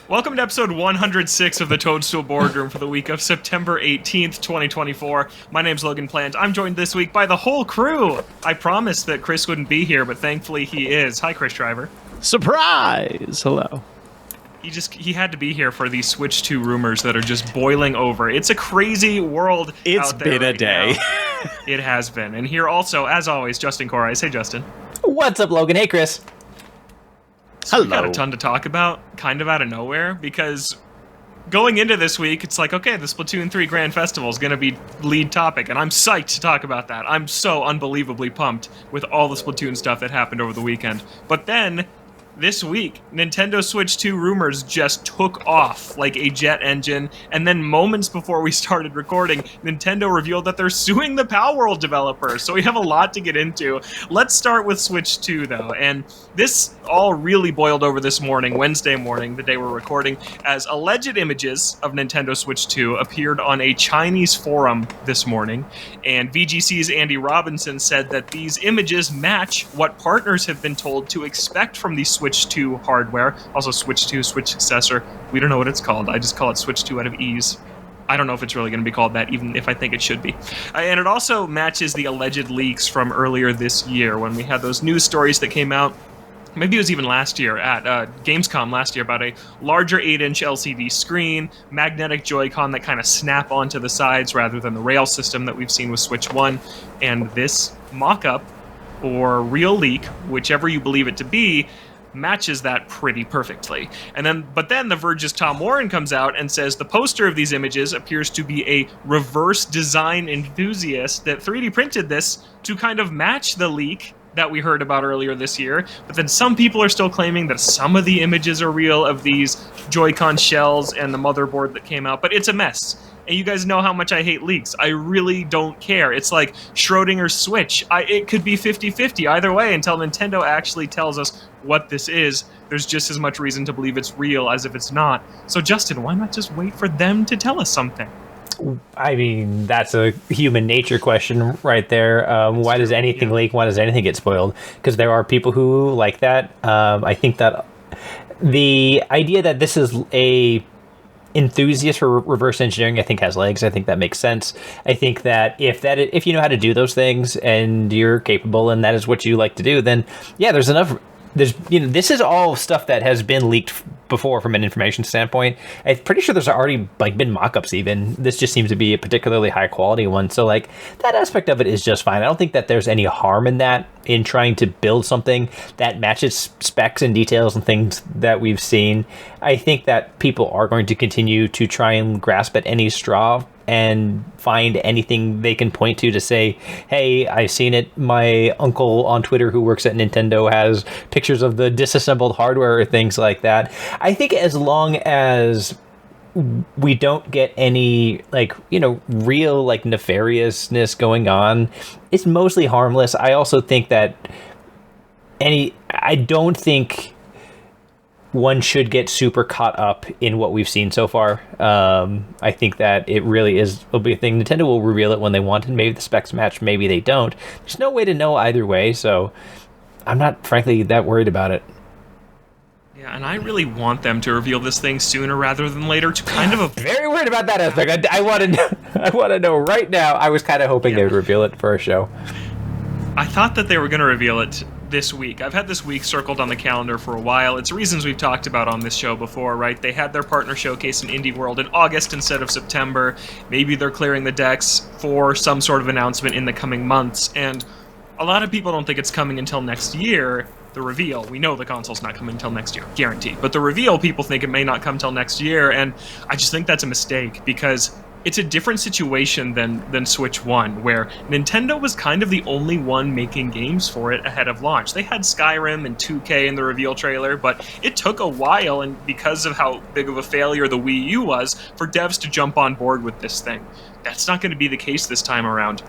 Welcome to episode 106 of the Toadstool Boardroom for the week of September 18th, 2024. My name's Logan Plant. I'm joined this week by the whole crew. I promised that Chris wouldn't be here, but thankfully he is. Hi, Chris Driver. Surprise! Hello. He had to be here for these Switch 2 rumors that are just boiling over. It's a crazy world out there. It's been a day. It has been. And here also, as always, Justin Corais. Hey, Justin. What's up, Logan? Hey, Chris. So we got a ton to talk about, kind of out of nowhere, because going into this week, it's like, okay, the Splatoon 3 Grand Festival is going to be lead topic, and I'm psyched to talk about that. I'm so unbelievably pumped with all the Splatoon stuff that happened over the weekend. But then, this week, Nintendo Switch 2 rumors just took off like a jet engine, and then moments before we started recording, Nintendo revealed that they're suing the Palworld developers, so we have a lot to get into. Let's start with Switch 2, though, and this all really boiled over this morning, Wednesday morning, the day we're recording, as alleged images of Nintendo Switch 2 appeared on a Chinese forum this morning, and VGC's Andy Robinson said that these images match what partners have been told to expect from the Switch 2 hardware, also Switch 2, Switch successor. We don't know what it's called. I just call it Switch 2 out of ease. I don't know if it's really going to be called that, even if I think it should be. And it also matches the alleged leaks from earlier this year when we had those news stories that came out. Maybe it was even last year at Gamescom last year about a larger 8-inch LCD screen, magnetic Joy-Con that kind of snap onto the sides rather than the rail system that we've seen with Switch 1. And this mock-up, or real leak, whichever you believe it to be, matches that pretty perfectly. But then The Verge's Tom Warren comes out and says the poster of these images appears to be a reverse design enthusiast that 3D printed this to kind of match the leak that we heard about earlier this year. But then some people are still claiming that some of the images are real of these Joy-Con shells and the motherboard that came out, but it's a mess. And you guys know how much I hate leaks. I really don't care. It's like Schrodinger's Switch. It could be 50-50 either way until Nintendo actually tells us what this is. There's just as much reason to believe it's real as if it's not. So Justin, why not just wait for them to tell us something? I mean, that's a human nature question right there. Why does anything leak? Why does anything get spoiled? Because there are people who like that. I think that the idea that this is a enthusiast for reverse engineering, I think, has legs. I think that makes sense. I think that if you know how to do those things and you're capable and that is what you like to do, then yeah, there's enough. This is all stuff that has been leaked before from an information standpoint. I'm pretty sure there's already been mock-ups even. This just seems to be a particularly high quality one. So that aspect of it is just fine. I don't think that there's any harm in that, in trying to build something that matches specs and details and things that we've seen. I think that people are going to continue to try and grasp at any straw and find anything they can point to say, hey, I've seen it. My uncle on Twitter who works at Nintendo has pictures of the disassembled hardware or things like that. I think as long as we don't get any real nefariousness going on, it's mostly harmless. I also think that I don't think one should get super caught up in what we've seen so far. I think that it really will be a thing. Nintendo will reveal it when they want, and maybe the specs match, maybe they don't. There's no way to know either way, so I'm not, frankly, that worried about it. Yeah, and I really want them to reveal this thing sooner rather than later to kind of Very worried about that aspect. I want to know right now. I was kind of hoping they would reveal it for a show. I thought that they were going to reveal it this week. I've had this week circled on the calendar for a while. It's reasons we've talked about on this show before, right? They had their partner showcase in Indie World in August instead of September. Maybe they're clearing the decks for some sort of announcement in the coming months, and a lot of people don't think it's coming until next year, the reveal. We know the console's not coming until next year, guaranteed. But the reveal, people think it may not come till next year, and I just think that's a mistake, because it's a different situation than Switch 1, where Nintendo was kind of the only one making games for it ahead of launch. They had Skyrim and 2K in the reveal trailer, but it took a while, and because of how big of a failure the Wii U was, for devs to jump on board with this thing. That's not going to be the case this time around.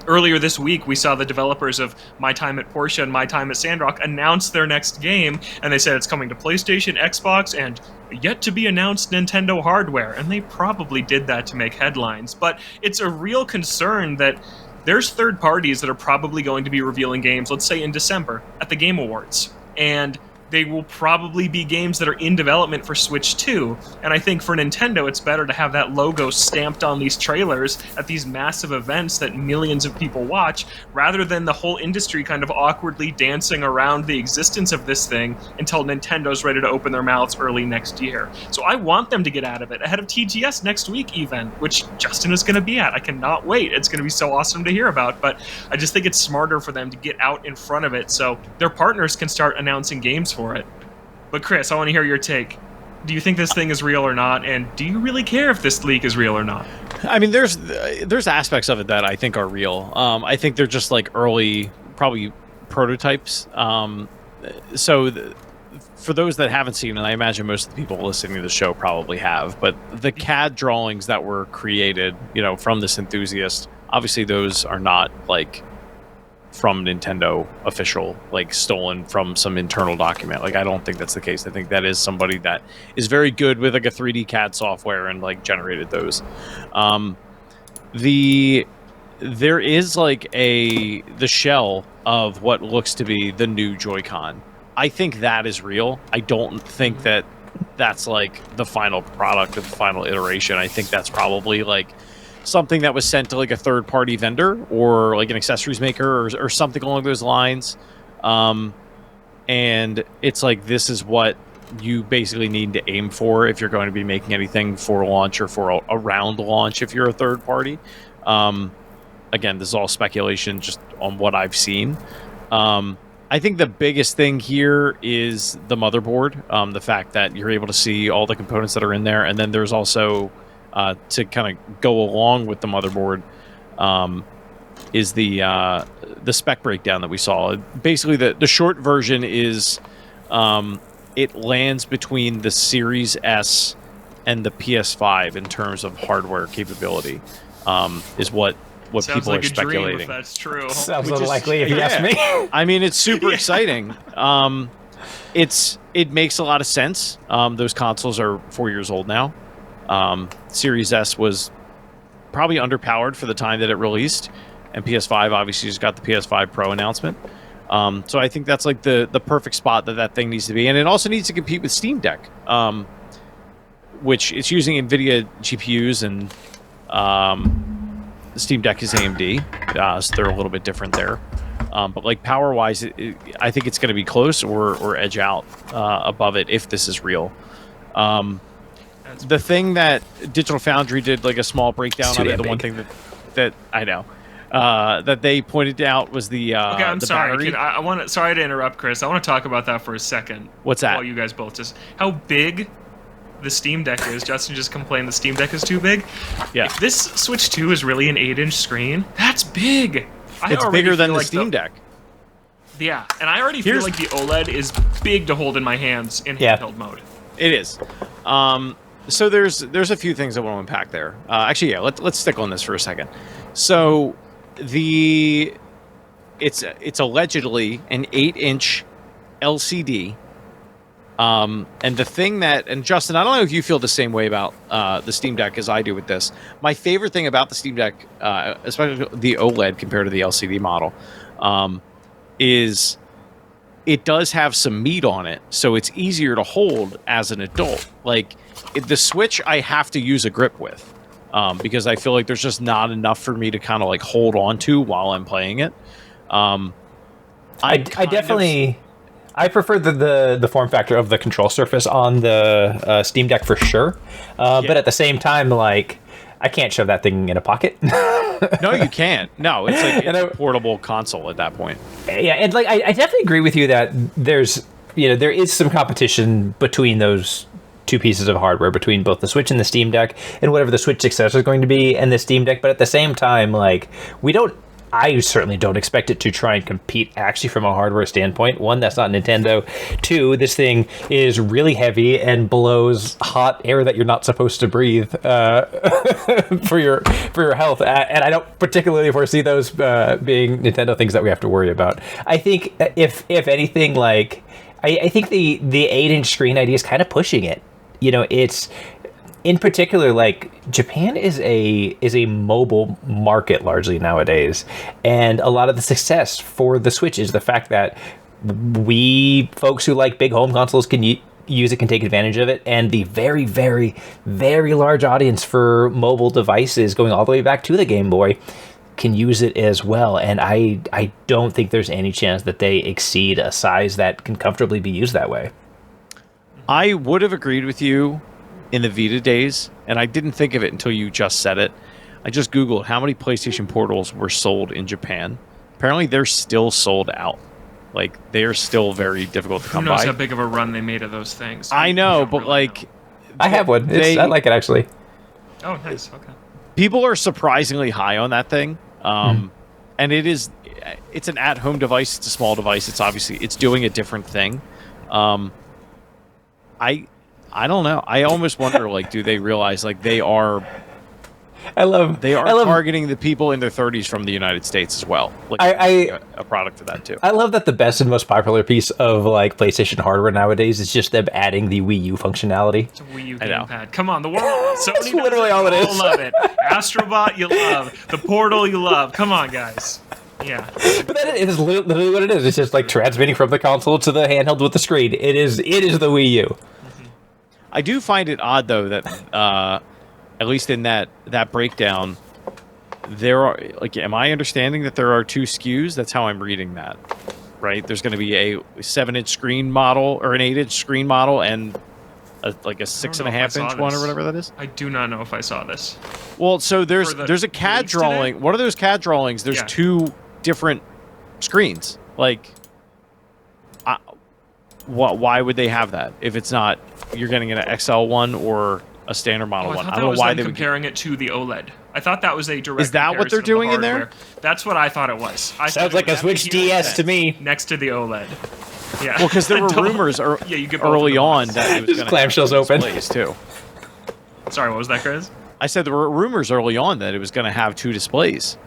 Earlier this week, we saw the developers of My Time at Portia and My Time at Sandrock announce their next game, and they said it's coming to PlayStation, Xbox, and yet to be announced Nintendo hardware, and they probably did that to make headlines. But it's a real concern that there's third parties that are probably going to be revealing games, let's say in December, at the Game Awards. And they will probably be games that are in development for Switch 2. And I think for Nintendo, it's better to have that logo stamped on these trailers at these massive events that millions of people watch, rather than the whole industry kind of awkwardly dancing around the existence of this thing until Nintendo's ready to open their mouths early next year. So I want them to get out of it ahead of TGS next week even, which Justin is going to be at. I cannot wait. It's going to be so awesome to hear about, but I just think it's smarter for them to get out in front of it so their partners can start announcing games for it. But Chris, I want to hear your take. Do you think this thing is real or not? And do you really care if this leak is real or not? I mean, there's aspects of it that I think are real. I think they're just like early, probably prototypes. For those that haven't seen, and I imagine most of the people listening to the show probably have, but the CAD drawings that were created, from this enthusiast, obviously those are not like from Nintendo official, like stolen from some internal document. Like, I don't think that's the case. I think that is somebody that is very good with like a 3D CAD software and like generated those. There is like the shell of what looks to be the new Joy-Con. I think that is real. I don't think that that's like the final product of the final iteration. I think that's probably like something that was sent to like a third-party vendor or like an accessories maker or something along those lines. And it's like, this is what you basically need to aim for if you're going to be making anything for launch or for a round launch if you're a third party. Again, this is all speculation just on what I've seen. I think the biggest thing here is the motherboard, the fact that you're able to see all the components that are in there. And then there's also, to kind of go along with the motherboard, is the spec breakdown that we saw. Basically, the short version is it lands between the Series S and the PS5 in terms of hardware capability, is what people are speculating. Dream if that's true. Sounds unlikely if you ask me. I mean, it's super exciting. It makes a lot of sense. Those consoles are 4 years old now. Series S was probably underpowered for the time that it released, and PS5 obviously just got the PS5 Pro announcement. So I think that's like the perfect spot that thing needs to be, and it also needs to compete with Steam Deck, which it's using NVIDIA GPUs, and the Steam Deck is AMD, so they're a little bit different there. But like power-wise, I think it's going to be close or edge out above it if this is real. The thing that Digital Foundry did like a small breakdown on it, the one thing that I know that they pointed out was the okay. I'm sorry. Sorry to interrupt, Chris. I want to talk about that for a second. What's that? While you guys both just how big the Steam Deck is. Justin just complained the Steam Deck is too big. Yeah. If this Switch 2 is really an 8-inch screen, that's big. It's bigger than the Steam Deck. Yeah, and I already feel like the OLED is big to hold in my hands in handheld mode. It is. So there's a few things I want to unpack there. Actually, yeah, let's stick on this for a second. So it's allegedly an 8-inch LCD. And the thing and Justin, I don't know if you feel the same way about the Steam Deck as I do with this. My favorite thing about the Steam Deck, especially the OLED compared to the LCD model, is it does have some meat on it, so it's easier to hold as an adult. Like the Switch, I have to use a grip with because I feel like there's just not enough for me to kind of like hold on to while I'm playing it. I definitely. I prefer the form factor of the control surface on the Steam Deck for sure, but at the same time, like I can't shove that thing in a pocket. No, you can't. No, it's like a portable console at that point. Yeah, and like I definitely agree with you that there is some competition between those two pieces of hardware, between both the Switch and the Steam Deck, and whatever the Switch successor is going to be, and the Steam Deck. But at the same time, like I certainly don't expect it to try and compete actually from a hardware standpoint. One, that's not Nintendo. Two, this thing is really heavy and blows hot air that you're not supposed to breathe for your health. And I don't particularly foresee those being Nintendo things that we have to worry about. I think if anything, like I think the 8-inch screen idea is kind of pushing it. It's in particular, like Japan is a mobile market largely nowadays, and a lot of the success for the Switch is the fact that we folks who like big home consoles can use it, can take advantage of it, and the very, very, very large audience for mobile devices going all the way back to the Game Boy can use it as well. And I don't think there's any chance that they exceed a size that can comfortably be used that way. I would have agreed with you in the Vita days, and I didn't think of it until you just said it. I just Googled how many PlayStation Portals were sold in Japan. Apparently, they're still sold out. Like, they're still very difficult to come by. Who knows how big of a run they made of those things? I know, but really like... know. I have one. I like it, actually. Oh, nice. Okay. People are surprisingly high on that thing. And it's an at-home device. It's a small device. It's doing a different thing. I don't know. I almost wonder, like, do they realize, like, they are targeting the people in their 30s from the United States as well. Like, a product of that too. I love that the best and most popular piece of like PlayStation hardware nowadays is just them adding the Wii U functionality. It's a Wii U gamepad. Come on, the world. That's literally all it is. I love it. Astrobot, you love. The Portal, you love. Come on, guys. Yeah. But that is literally what it is. It's just like transmitting from the console to the handheld with the screen. It is the Wii U. Mm-hmm. I do find it odd though that at least in that breakdown, there are, like, am I understanding that there are 2 SKUs? That's how I'm reading that, right? There's going to be a 7-inch screen model or an 8-inch screen model and a 6.5-inch one or whatever that is. I do not know if I saw this. Well, so there's a CAD drawing. Today? One of those CAD drawings, there's 2 different screens. Like, why would they have that if it's not you're getting an XL one or a standard model one? I don't know why they were comparing it to the OLED. I thought that was a direct. Is that what they're doing in there? That's what I thought it was. Sounds like a Switch DS to me. Next to the OLED. Yeah. Well, because there were rumors early on that it was going to have clamshells open displays too. Sorry, what was that, Chris? I said there were rumors early on that it was going to have 2 displays.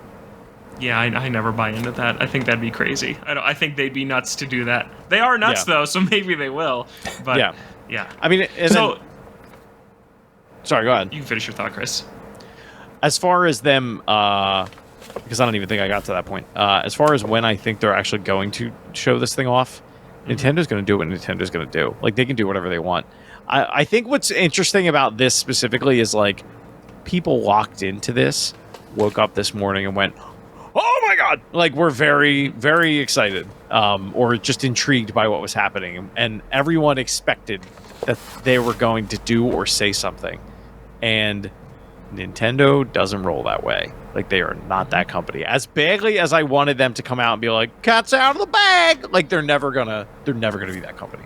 Yeah, I never buy into that. I think that'd be crazy. I think they'd be nuts to do that. They are nuts though, so maybe they will. But yeah. I mean, sorry, go ahead. You can finish your thought, Chris. As far as them, because I don't even think I got to that point. As far as when I think they're actually going to show this thing off, Nintendo's going to do what Nintendo's going to do. Like, they can do whatever they want. I think what's interesting about this specifically is, like, people locked into this, woke up this morning and went, oh my god! Like, we're very, very excited, or just intrigued by what was happening. And everyone expected that they were going to do or say something. And Nintendo doesn't roll that way. Like, they are not that company. As badly as I wanted them to come out and be like, cat's out of the bag, like, they're never gonna be that company.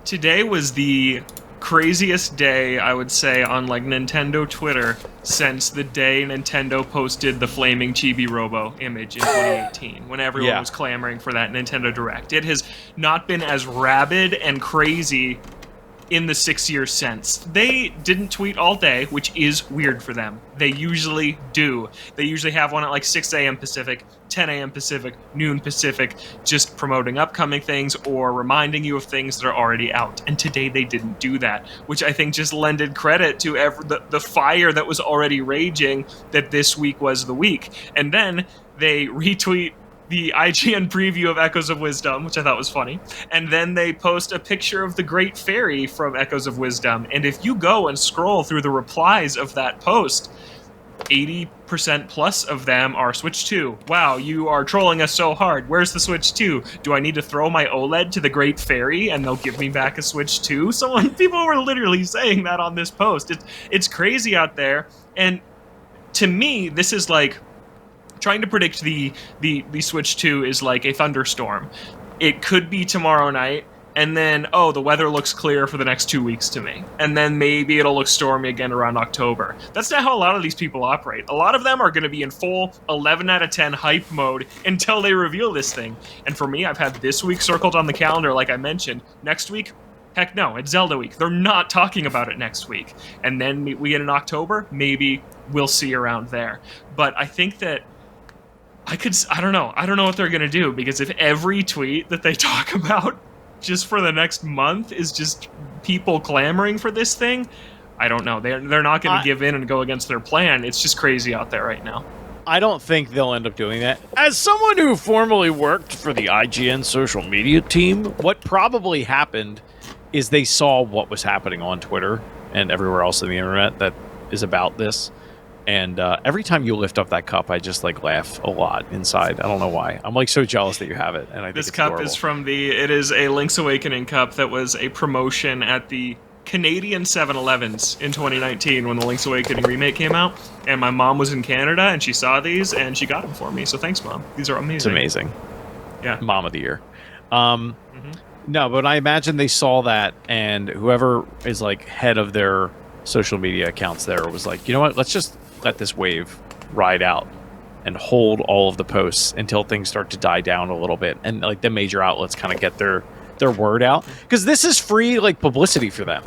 Today was the craziest day, I would say, on like Nintendo Twitter since the day Nintendo posted the flaming chibi-robo image in 2018, when everyone was clamoring for that Nintendo Direct. It has not been as rabid and crazy in the 6 years since. They didn't tweet all day, which is weird for them. They usually do. They usually have one at like 6 a.m. Pacific, 10 a.m. Pacific, noon Pacific, just promoting upcoming things or reminding you of things that are already out. And today they didn't do that, which I think just lended credit to the fire that was already raging that this week was the week. And then they retweet the IGN preview of Echoes of Wisdom, which I thought was funny. And then they post a picture of the Great Fairy from Echoes of Wisdom. And if you go and scroll through the replies of that post, 80% plus of them are Switch 2. Wow, you are trolling us so hard. Where's the Switch 2? Do I need to throw my OLED to the Great Fairy and they'll give me back a Switch 2? People were literally saying that on this post. It's crazy out there. And to me, this is like trying to predict the Switch 2 is like a thunderstorm. It could be tomorrow night, and then, the weather looks clear for the next 2 weeks to me. And then maybe it'll look stormy again around October. That's not how a lot of these people operate. A lot of them are going to be in full 11 out of 10 hype mode until they reveal this thing. And for me, I've had this week circled on the calendar, like I mentioned. Next week, heck no, it's Zelda week. They're not talking about it next week. And then we get in October, maybe we'll see around there. But I think that I don't know what they're going to do, because if every tweet that they talk about just for the next month is just people clamoring for this thing, I don't know. They're not going to give in and go against their plan. It's just crazy out there right now. I don't think they'll end up doing that. As someone who formerly worked for the IGN social media team, what probably happened is they saw what was happening on Twitter and everywhere else on the internet that is about this. And every time you lift up that cup, I just like laugh a lot inside. I don't know why. I'm like so jealous that you have it. And I think this it's cup adorable. is from it is a Link's Awakening cup that was a promotion at the Canadian 7-Elevens in 2019 when the Link's Awakening remake came out. And my mom was in Canada and she saw these and she got them for me. So thanks, Mom. These are amazing. It's amazing. Yeah. Mom of the year. No, but I imagine they saw that and whoever is like head of their social media accounts there was like, you know what, let's just let this wave ride out and hold all of the posts until things start to die down a little bit and like the major outlets kind of get their word out, because this is free like publicity for them.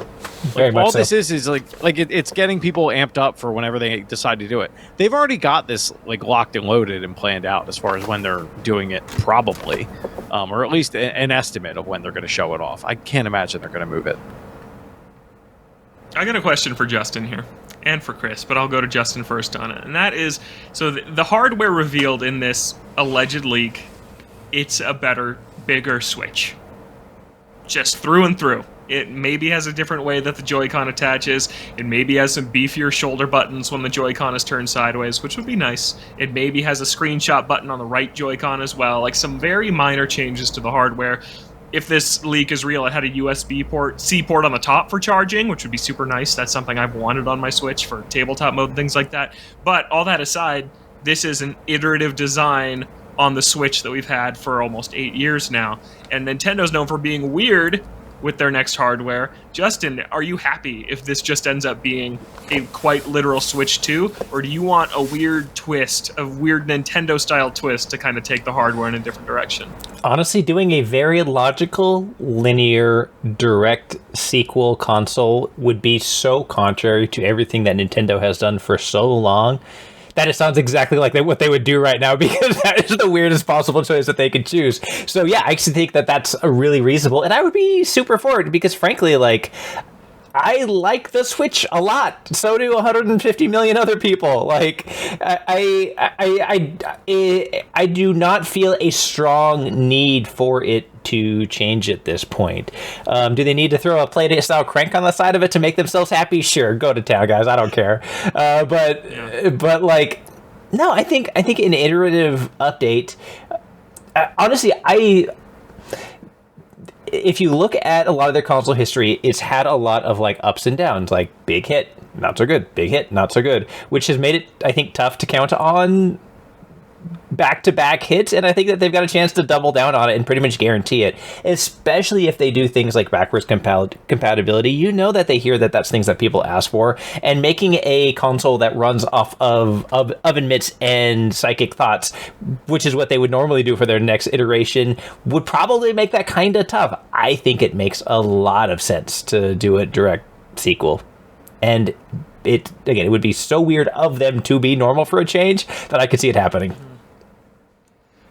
Like, all this is like it's getting people amped up for whenever they decide to do it. They've already got this like locked and loaded and planned out as far as when they're doing it, probably, or at least an estimate of when they're going to show it off. I can't imagine they're going to move it. I got a question for Justin here, and for Chris, but I'll go to Justin first on it. And that is, so the hardware revealed in this alleged leak, it's a better, bigger Switch. Just through and through. It maybe has a different way that the Joy-Con attaches. It maybe has some beefier shoulder buttons when the Joy-Con is turned sideways, which would be nice. It maybe has a screenshot button on the right Joy-Con as well. Like some very minor changes to the hardware. If this leak is real, it had a USB-C port on the top for charging, which would be super nice. That's something I've wanted on my Switch for tabletop mode and things like that. But all that aside, this is an iterative design on the Switch that we've had for almost 8 years now. And Nintendo's known for being weird with their next hardware. Justin, are you happy if this just ends up being a quite literal Switch 2? Or do you want a weird twist, a weird Nintendo-style twist to kind of take the hardware in a different direction? Honestly, doing a very logical, linear, direct sequel console would be so contrary to everything that Nintendo has done for so long that it sounds exactly like what they would do right now, because that is the weirdest possible choice that they could choose. So yeah, I actually think that that's a really reasonable, and I would be super for it, because frankly, like, I like the Switch a lot. So do 150 million other people. Like, I do not feel a strong need for it to change at this point. Do they need to throw a Playdate style crank on the side of it to make themselves happy? Sure, go to town, guys. I don't care. But like, no, I think an iterative update. Honestly, if you look at a lot of their console history, it's had a lot of like ups and downs, like big hit, not so good, big hit, not so good, which has made it, I think, tough to count on back-to-back hits, and I think that they've got a chance to double down on it and pretty much guarantee it, especially if they do things like backwards compatibility. You know that they hear that that's things that people ask for, and making a console that runs off of oven mitts and psychic thoughts, which is what they would normally do for their next iteration, would probably make that kind of tough. I think it makes a lot of sense to do a direct sequel, and it would be so weird of them to be normal for a change that I could see it happening.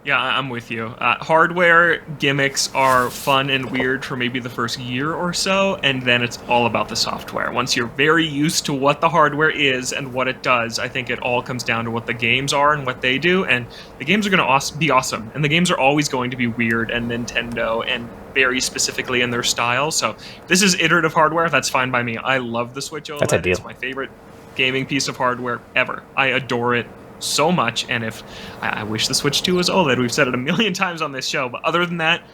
Yeah, I'm with you. Hardware gimmicks are fun and weird for maybe the first year or so, and then it's all about the software. Once you're very used to what the hardware is and what it does, I think it all comes down to what the games are and what they do, and the games are going to be awesome, and the games are always going to be weird and Nintendo and very specifically in their style. So if this is iterative hardware, that's fine by me. I love the Switch OLED. That's ideal. It's my favorite gaming piece of hardware ever. I adore it so much, and if I wish the Switch 2 was OLED. We've said it a million times on this show, but other than that,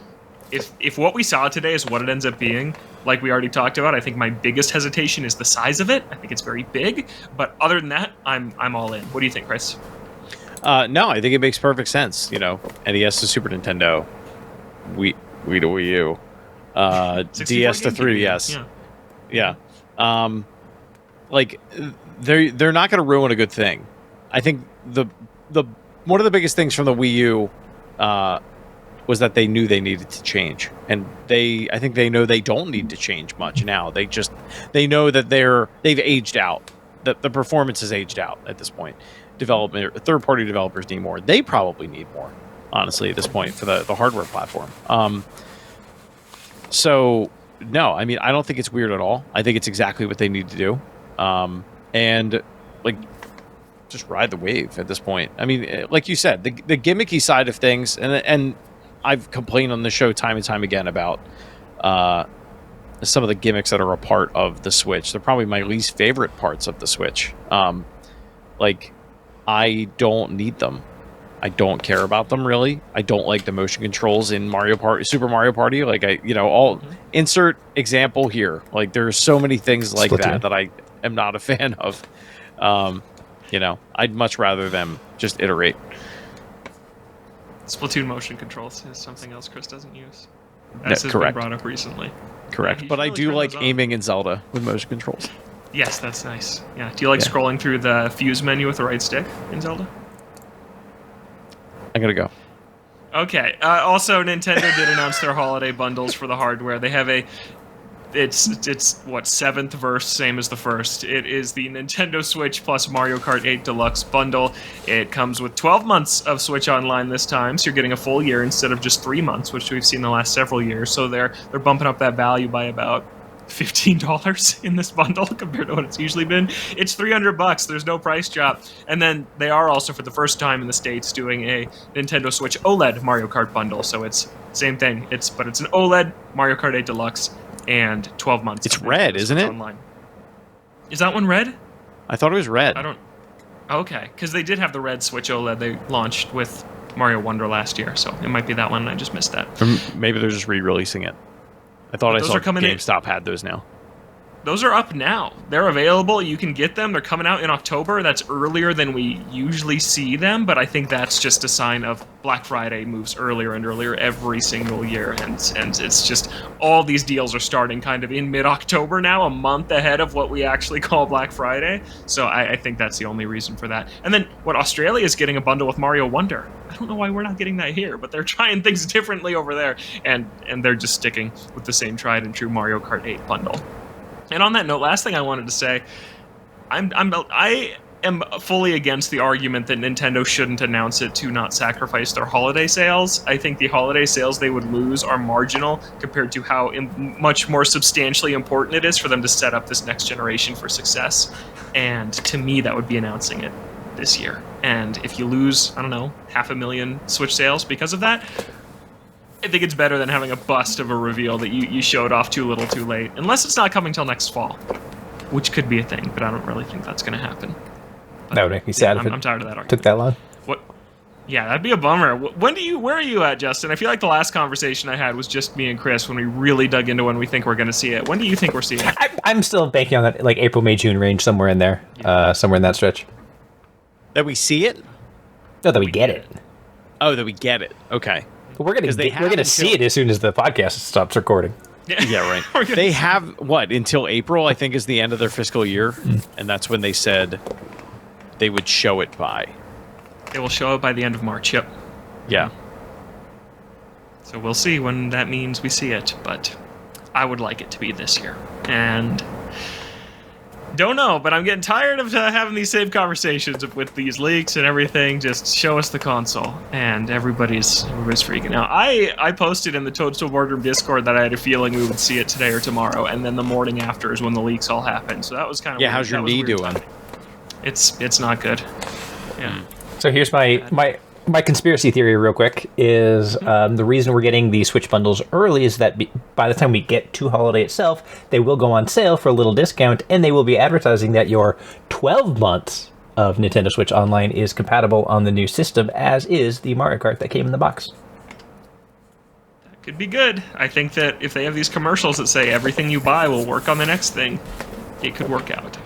if what we saw today is what it ends up being, like we already talked about, I think my biggest hesitation is the size of it. I think it's very big, but other than that, I'm all in. What do you think, Chris? No, I think it makes perfect sense. You know, NES to Super Nintendo, Wii to Wii U, DS to 3DS. Yeah. Like they're not going to ruin a good thing. I think the one of the biggest things from the Wii U was that they knew they needed to change, and I think they know they don't need to change much now. They know that they've aged out. That the performance has aged out at this point. Third-party developers need more. They probably need more, honestly, at this point for the hardware platform. So no, I mean, I don't think it's weird at all. I think it's exactly what they need to do. And like, just ride the wave at this point. I mean, like you said, the gimmicky side of things, and I've complained on the show time and time again about some of the gimmicks that are a part of the Switch. They're probably my least favorite parts of the Switch. Like, I don't need them. I don't care about them, really. I don't like the motion controls in Super Mario Party. Like, insert example here. Like, there's so many things like Splatoon. that I am not a fan of. I'd much rather them just iterate. Splatoon motion controls is something else Chris doesn't use. As has correct. been brought up recently. Correct. Yeah, but I really do turn like those on. aiming in Zelda with motion controls. Yes, that's nice. Yeah. Do you like scrolling through the fuse menu with the right stick in Zelda? I'm going to go. Okay. Also, Nintendo did announce their holiday bundles for the hardware. They have it's what, 7th verse, same as the first. It is the Nintendo Switch plus Mario Kart 8 Deluxe bundle. It comes with 12 months of Switch Online this time, so you're getting a full year instead of just 3 months, which we've seen the last several years. So they're bumping up that value by about $15 in this bundle compared to what it's usually been. It's $300. There's no price drop. And then they are also, for the first time in the States, doing a Nintendo Switch OLED Mario Kart bundle. So it's same thing. But it's an OLED Mario Kart 8 Deluxe and 12 months. It's red, isn't it? Online. Is that one red? I thought it was red. I don't. Okay, because they did have the red Switch OLED they launched with Mario Wonder last year, so it might be that one. And I just missed that. Or maybe they're just re-releasing it. I thought I Those saw are coming in- GameStop had those now. Those are up now. They're available. You can get them. They're coming out in October. That's earlier than we usually see them, but I think that's just a sign of Black Friday moves earlier and earlier every single year, and it's just all these deals are starting kind of in mid-October now, a month ahead of what we actually call Black Friday. So I think that's the only reason for that. And then Australia is getting a bundle with Mario Wonder. I don't know why we're not getting that here, but they're trying things differently over there, and they're just sticking with the same tried and true Mario Kart 8 bundle. And on that note, last thing I wanted to say, I am fully against the argument that Nintendo shouldn't announce it to not sacrifice their holiday sales. I think the holiday sales they would lose are marginal compared to how much more substantially important it is for them to set up this next generation for success. And to me, that would be announcing it this year. And if you lose, 500,000 Switch sales because of that, I think it's better than having a bust of a reveal that you showed off too little too late. Unless it's not coming till next fall, which could be a thing, but I don't really think that's going to happen. That would make me sad if I'm it tired of that argument. took that long. What? Yeah, that'd be a bummer. Where are you at, Justin? I feel like the last conversation I had was just me and Chris when we really dug into when we think we're going to see it. When do you think we're seeing it? I'm still banking on that, like April, May, June range, somewhere in there, somewhere in that stretch. That we see it? No, that we get it. Oh, that we get it. Okay. But we're gonna see it as soon as the podcast stops recording. Yeah, right. They have, until April, I think, is the end of their fiscal year. And that's when they said they would show it by. It will show up by the end of March, yep. Yeah. So we'll see when that means we see it, but I would like it to be this year. And don't know, but I'm getting tired of having these same conversations with these leaks and everything. Just show us the console, and everybody's freaking out. I posted in the Toadstool Boardroom Discord that I had a feeling we would see it today or tomorrow, and then the morning after is when the leaks all happened. So that was kind of yeah. How's your knee doing? It's not good. Yeah. So here's my conspiracy theory real quick is the reason we're getting the Switch bundles early is that by the time we get to holiday itself, they will go on sale for a little discount, and they will be advertising that your 12 months of Nintendo Switch Online is compatible on the new system, as is the Mario Kart that came in the box. That could be good. I think that if they have these commercials that say everything you buy will work on the next thing, it could work out.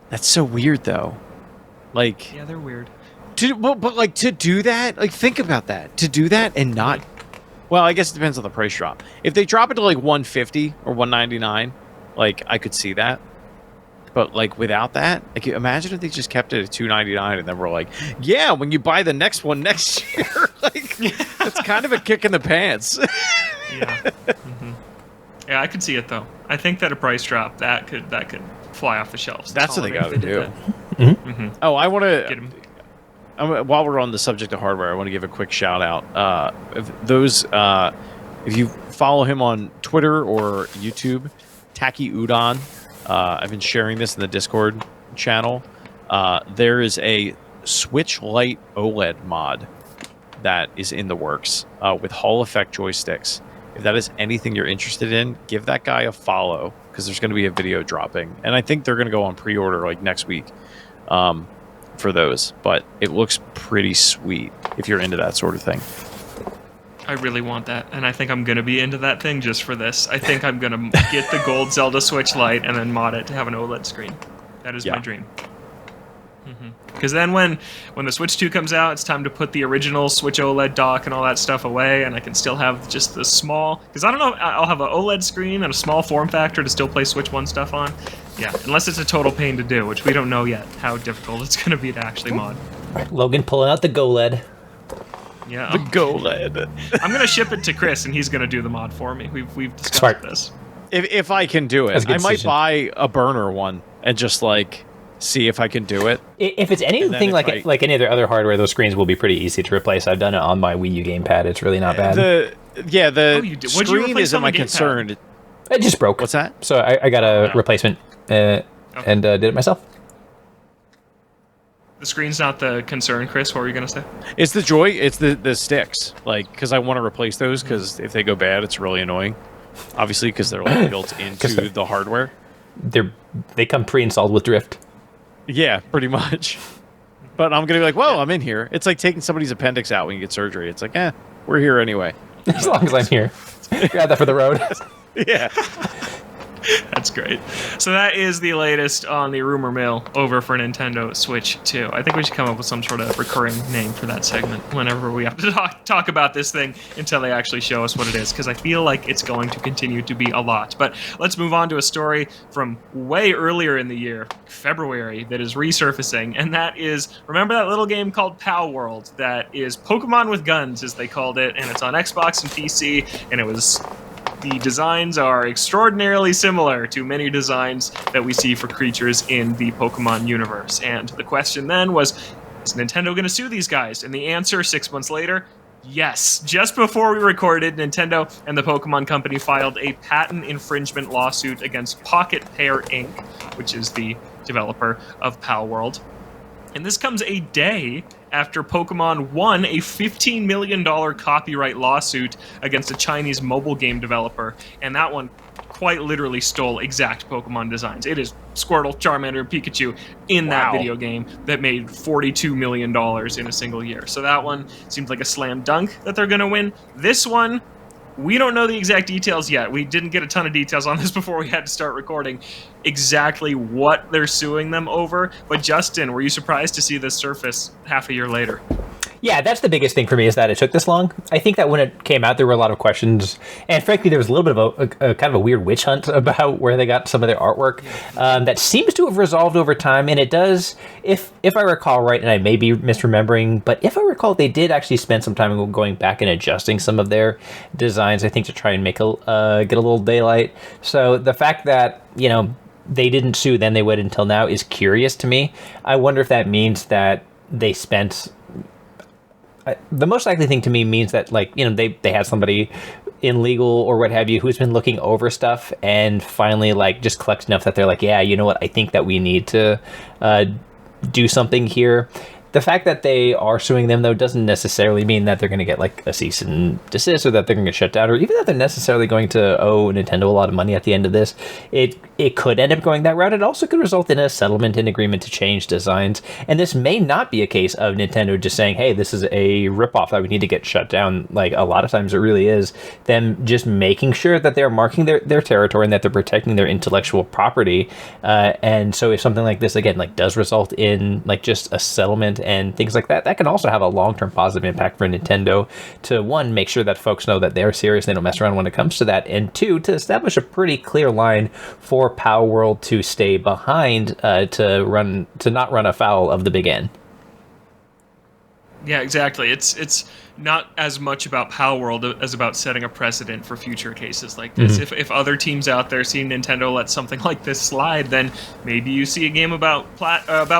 That's so weird, though. Like, yeah, they're weird. But to do that, like, think about that. To do that and not, well, I guess it depends on the price drop. If they drop it to like $150 or $199, like, I could see that. But like without that, like, imagine if they just kept it at $299 and then we're like, yeah, when you buy the next one next year, like, that's kind of a kick in the pants. Yeah. Mm-hmm. Yeah, I could see it though. I think that a price drop that could fly off the shelves. That's what they got to do. Mm-hmm. Oh, I want to. While we're on the subject of hardware, I want to give a quick shout out. If you follow him on Twitter or YouTube, Taki Udon, I've been sharing this in the Discord channel. There is a Switch Lite OLED mod that is in the works with Hall effect joysticks. If that is anything you're interested in, give that guy a follow because there's going to be a video dropping, and I think they're going to go on pre-order like next week for those. But it looks pretty sweet if you're into that sort of thing. I really want that, and I think I'm going to be into that thing just for this. I think I'm going to get the gold Zelda Switch Lite and then mod it to have an OLED screen. That is my dream. Because then when the Switch 2 comes out, it's time to put the original Switch OLED dock and all that stuff away, and I can still have just the small... Because I don't know, I'll have an OLED screen and a small form factor to still play Switch 1 stuff on. Yeah, unless it's a total pain to do, which we don't know yet how difficult it's going to be to actually mod. Logan pulling out the GoLED. Yeah, The GoLED. I'm going to ship it to Chris, and he's going to do the mod for me. We've discussed this. If I can do it, I might buy a burner one and just like see if I can do it. If it's anything like any of their other hardware, those screens will be pretty easy to replace. I've done it on my Wii U gamepad. It's really not bad. The screen isn't my concern. It just broke. What's that? So I got a replacement and did it myself. The screen's not the concern, Chris. What were you going to say? It's the joy. It's the sticks. Like, because I want to replace those because if they go bad, it's really annoying. Obviously, because they're like built into the hardware. They come pre-installed with drift. Yeah, pretty much. But I'm gonna be like, whoa, I'm in here. It's like taking somebody's appendix out when you get surgery. It's like, we're here anyway. As long as I'm here. Grab that for the road. Yeah. That's great. So that is the latest on the rumor mill over for Nintendo Switch 2. I think we should come up with some sort of recurring name for that segment whenever we have to talk about this thing until they actually show us what it is, because I feel like it's going to continue to be a lot. But let's move on to a story from way earlier in the year, February, that is resurfacing, and that is, remember that little game called Palworld that is Pokemon with guns, as they called it, and it's on Xbox and PC, and it was... The designs are extraordinarily similar to many designs that we see for creatures in the Pokemon universe. And the question then was, is Nintendo going to sue these guys? And the answer, 6 months later, yes. Just before we recorded, Nintendo and the Pokemon Company filed a patent infringement lawsuit against Pocket Pair Inc., which is the developer of Palworld. And this comes a day after Pokemon won a $15 million copyright lawsuit against a Chinese mobile game developer, and that one quite literally stole exact Pokemon designs. It is Squirtle, Charmander, and Pikachu in that video game that made $42 million in a single year. So that one seems like a slam dunk that they're going to win. This one, we don't know the exact details yet. We didn't get a ton of details on this before we had to start recording exactly what they're suing them over. But Justin, were you surprised to see this surface half a year later? Yeah, that's the biggest thing for me, is that it took this long. I think that when it came out, there were a lot of questions, and frankly, there was a little bit of a kind of a weird witch hunt about where they got some of their artwork that seems to have resolved over time, and it does, if I recall right, and I may be misremembering, but if I recall, they did actually spend some time going back and adjusting some of their designs, I think, to try and make get a little daylight. So the fact that, you know, they didn't sue, then they waited until now is curious to me. I wonder if that means that they spent... The most likely thing to me means that, like, you know, they had somebody in legal or what have you who's been looking over stuff and finally, like, just collects enough that they're like, yeah, you know what, I think that we need to do something here. The fact that they are suing them, though, doesn't necessarily mean that they're going to get, like, a cease and desist, or that they're going to get shut down, or even that they're necessarily going to owe Nintendo a lot of money at the end of this. It could end up going that route. It also could result in a settlement and agreement to change designs, and this may not be a case of Nintendo just saying, hey, this is a ripoff that we need to get shut down. Like, a lot of times it really is them just making sure that they're marking their territory and that they're protecting their intellectual property. And so if something like this, again, like, does result in, like, just a settlement and things like that, that can also have a long-term positive impact for Nintendo to, one, make sure that folks know that they're serious and they don't mess around when it comes to that, and two, to establish a pretty clear line for Palworld to stay behind, to not run afoul of the big N. Yeah, exactly. It's not as much about Palworld as about setting a precedent for future cases like this. Mm-hmm. If other teams out there see Nintendo let something like this slide, then maybe you see a game about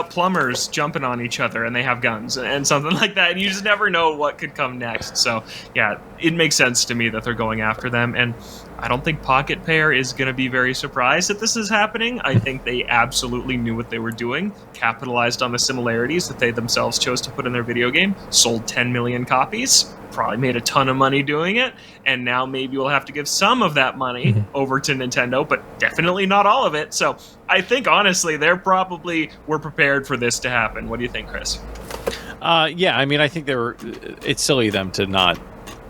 plumbers jumping on each other and they have guns and something like that, and you just never know what could come next. So yeah, it makes sense to me that they're going after them. And I don't think Pocket Pair is going to be very surprised that this is happening. I think they absolutely knew what they were doing, capitalized on the similarities that they themselves chose to put in their video game, sold 10 million copies, probably made a ton of money doing it, and now maybe we'll have to give some of that money over to Nintendo, but definitely not all of it. So I think, honestly, they're probably were prepared for this to happen. What do you think, Chris? Yeah, I mean, I think it's silly of them to not.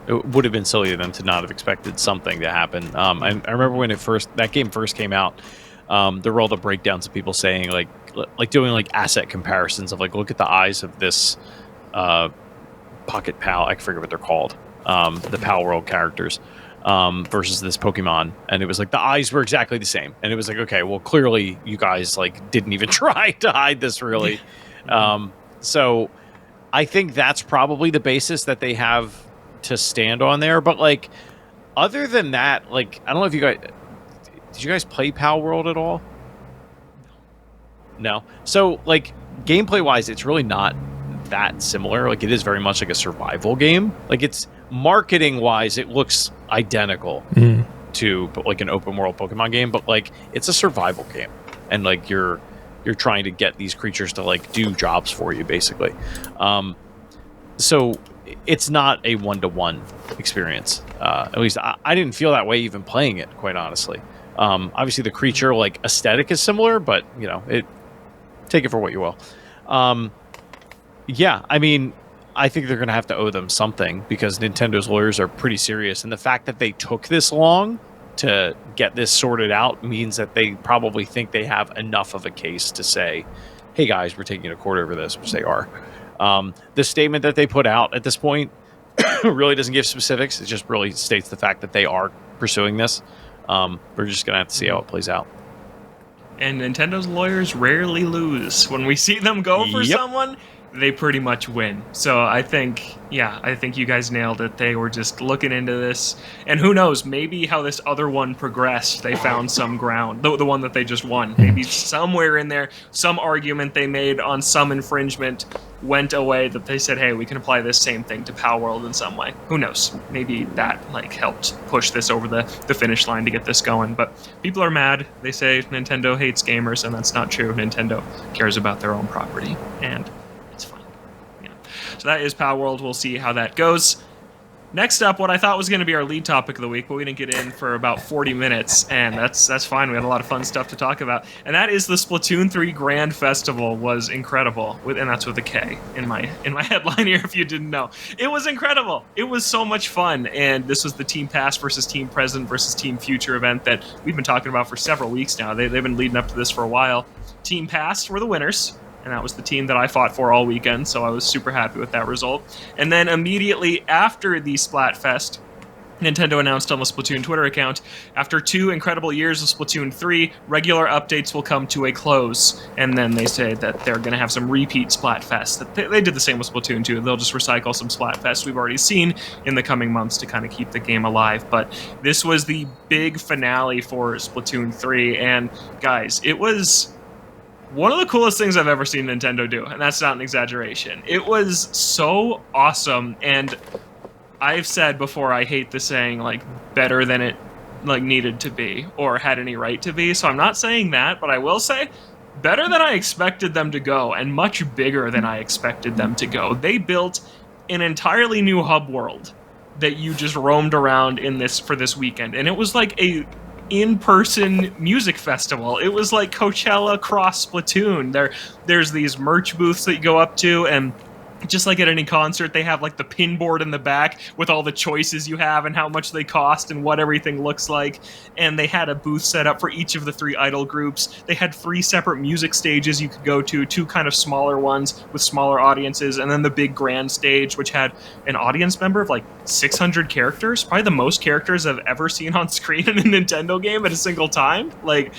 It would have been silly of them to not have expected something to happen. I remember when that game first came out, there were all the breakdowns of people saying like doing like asset comparisons of like, look at the eyes of this Pocket Pal. I forget what they're called. The Palworld characters versus this Pokemon, and it was like the eyes were exactly the same, and it was like, okay, well, clearly you guys like didn't even try to hide this really. So I think that's probably the basis that they have to stand on there, but like other than that, like I don't know if did you guys play Palworld at all? No. So like gameplay wise, it's really not that similar. Like it is very much like a survival game. Like it's marketing wise, it looks identical to like an open world Pokemon game, but like it's a survival game, and like you're trying to get these creatures to like do jobs for you basically. So it's not a one-to-one experience. At least I didn't feel that way even playing it, quite honestly. Obviously, the creature like aesthetic is similar, but you know, take it for what you will. Yeah, I mean, I think they're going to have to owe them something because Nintendo's lawyers are pretty serious, and the fact that they took this long to get this sorted out means that they probably think they have enough of a case to say, "Hey guys, we're taking a court over this," which they are. The statement that they put out at this point really doesn't give specifics. It just really states the fact that they are pursuing this. We're just going to have to see how it plays out. And Nintendo's lawyers rarely lose. When we see them go for someone, they pretty much win. So I think you guys nailed it. They were just looking into this. And who knows, maybe how this other one progressed, they found some ground. The one that they just won. Maybe somewhere in there, some argument they made on some infringement went away that they said, hey, we can apply this same thing to Palworld in some way. Who knows? Maybe that like helped push this over the finish line to get this going. But people are mad. They say Nintendo hates gamers, and that's not true. Nintendo cares about their own property, and it's fine. Yeah. So that is Palworld. We'll see how that goes. Next up, what I thought was going to be our lead topic of the week, but we didn't get in for about 40 minutes, and that's fine. We had a lot of fun stuff to talk about, and that is the Splatoon 3 Grand Festival was incredible, and that's with a K in my headline here if you didn't know. It was incredible. It was so much fun, and this was the Team Past versus Team Present versus Team Future event that we've been talking about for several weeks now. They've been leading up to this for a while. Team Past were the winners, and that was the team that I fought for all weekend, so I was super happy with that result. And then immediately after the Splatfest, Nintendo announced on the Splatoon Twitter account, after 2 incredible years of Splatoon 3, regular updates will come to a close. And then they say that they're going to have some repeat Splatfest. They did the same with Splatoon 2. They'll just recycle some Splatfest we've already seen in the coming months to kind of keep the game alive. But this was the big finale for Splatoon 3, and guys, it was one of the coolest things I've ever seen Nintendo do, and that's not an exaggeration. It was so awesome, and I've said before I hate the saying, like, better than it like needed to be or had any right to be, so I'm not saying that, but I will say better than I expected them to go, and much bigger than I expected them to go. They built an entirely new hub world that you just roamed around in for this weekend, and it was like a in-person music festival. It was like Coachella cross Splatoon. There's these merch booths that you go up to, and just like at any concert, they have like the pin board in the back with all the choices you have and how much they cost and what everything looks like. And they had a booth set up for each of the 3 idol groups. They had 3 separate music stages you could go to, 2 kind of smaller ones with smaller audiences, and then the big grand stage, which had an audience member of like 600 characters, probably the most characters I've ever seen on screen in a Nintendo game at a single time. Like,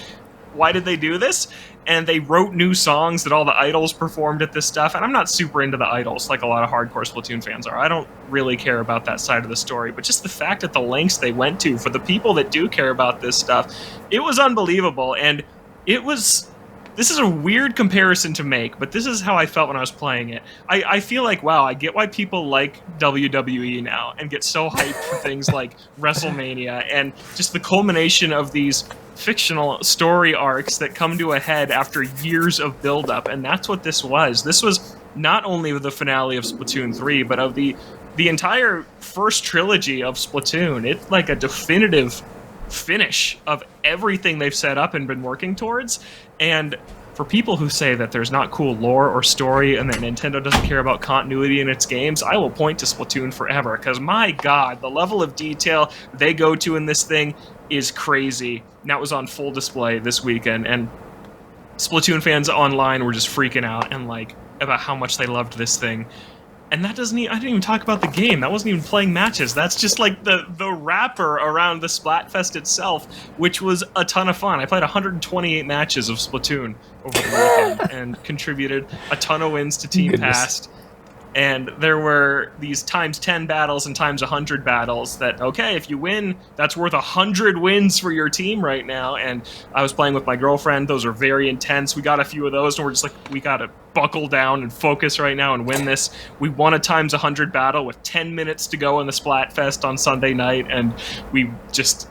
why did they do this? And they wrote new songs that all the idols performed at this stuff. And I'm not super into the idols like a lot of hardcore Splatoon fans are. I don't really care about that side of the story. But just the fact that the lengths they went to for the people that do care about this stuff, it was unbelievable. And it was this is a weird comparison to make, but this is how I felt when I was playing it. I feel like, wow, I get why people like WWE now and get so hyped for things like WrestleMania and just the culmination of these fictional story arcs that come to a head after years of build-up, and that's what this was. This was not only the finale of Splatoon 3, but of the entire first trilogy of Splatoon. It's like a definitive finish of everything they've set up and been working towards. And for people who say that there's not cool lore or story and that Nintendo doesn't care about continuity in its games, I will point to Splatoon forever, because my god, the level of detail they go to in this thing is crazy. And that was on full display this weekend, and Splatoon fans online were just freaking out and like about how much they loved this thing. And that doesn't even, I didn't even talk about the game. That wasn't even playing matches. That's just like the wrapper around the Splatfest itself, which was a ton of fun. I played 128 matches of Splatoon over the weekend and contributed a ton of wins to Team Past. And there were these times 10 battles and times 100 battles that, okay, if you win, that's worth 100 wins for your team right now. And I was playing with my girlfriend. Those are very intense. We got a few of those, and we're just like, we got to buckle down and focus right now and win this. We won a times 100 battle with 10 minutes to go in the Splatfest on Sunday night, and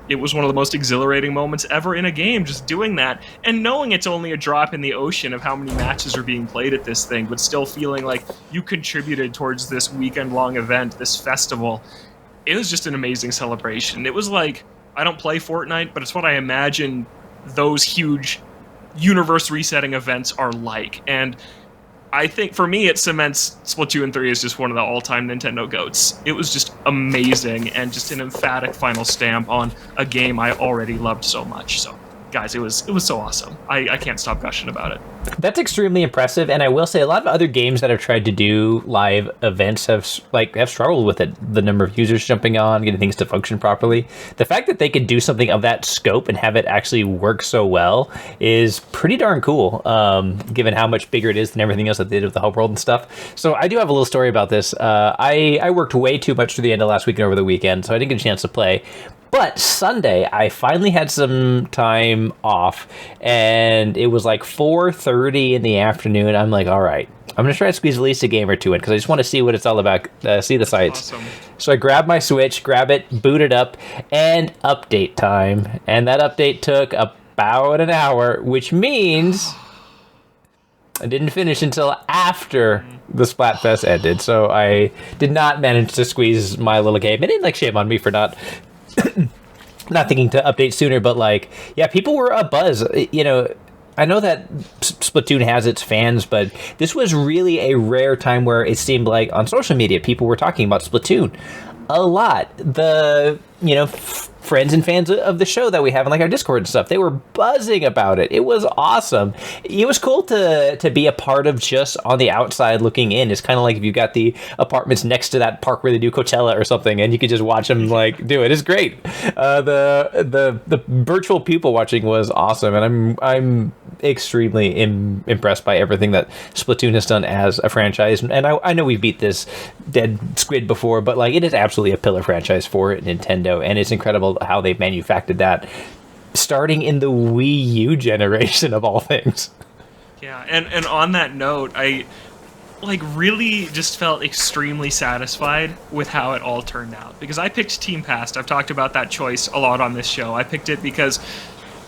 it was one of the most exhilarating moments ever in a game, just doing that. And knowing it's only a drop in the ocean of how many matches are being played at this thing, but still feeling like you contributed towards this weekend-long event, this festival. It was just an amazing celebration. It was like, I don't play Fortnite, but it's what I imagine those huge universe resetting events are like. And I think for me it cements Splatoon 3 as just one of the all-time Nintendo GOATs. It was just amazing and just an emphatic final stamp on a game I already loved so much. So guys, it was so awesome. I can't stop gushing about it. That's extremely impressive, and I will say a lot of other games that have tried to do live events have struggled with it. The number of users jumping on, getting things to function properly. The fact that they could do something of that scope and have it actually work so well is pretty darn cool, given how much bigger it is than everything else that they did with the Palworld and stuff. So I do have a little story about this. I worked way too much through the end of last week and over the weekend, so I didn't get a chance to play. But Sunday, I finally had some time off, and it was like 4:30 in the afternoon. I'm like, all right, I'm going to try to squeeze at least a game or two in, because I just want to see what it's all about, see the sights. Awesome. So I grabbed my Switch, boot it up, and update time. And that update took about an hour, which means I didn't finish until after the Splatfest ended. So I did not manage to squeeze my little game. It didn't shame on me for not thinking to update sooner, but people were abuzz. I know that Splatoon has its fans, but this was really a rare time where it seemed like on social media people were talking about Splatoon a lot. The friends and fans of the show that we have in our Discord and stuff, they were buzzing about it. It was awesome. It was cool to be a part of, just on the outside looking in. It's kind of like if you got the apartments next to that park where they do Coachella or something, and you could just watch them do it. It's great. The virtual people watching was awesome, and I'm extremely impressed by everything that Splatoon has done as a franchise. And I know we beat this dead squid before, but it is absolutely a pillar franchise for Nintendo, and it's incredible how they manufactured that starting in the Wii U generation of all things. Yeah, and on that note, I really just felt extremely satisfied with how it all turned out, because I picked Team Past. I've talked about that choice a lot on this show. I picked it because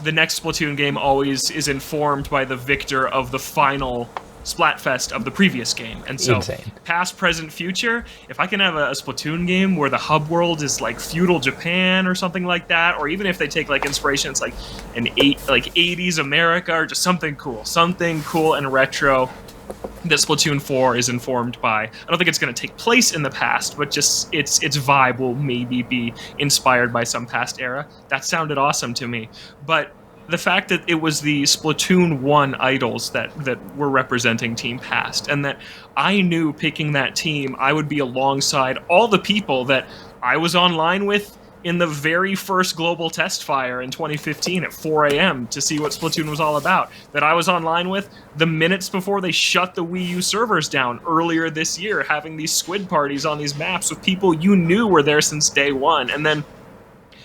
the next Splatoon game always is informed by the victor of the final Splatfest of the previous game. And so insane. Past, present, future, if I can have a Splatoon game where the hub world is feudal Japan or something like that, or even if they take inspiration, it's an 80s America, or just something cool and retro that Splatoon 4 is informed by. I don't think it's going to take place in the past, but just its vibe will maybe be inspired by some past era. That sounded awesome to me. But the fact that it was the Splatoon 1 idols that were representing Team Past, and that I knew picking that team, I would be alongside all the people that I was online with in the very first global test fire in 2015 at 4 a.m. to see what Splatoon was all about, that I was online with the minutes before they shut the Wii U servers down earlier this year, having these squid parties on these maps with people you knew were there since day one. And then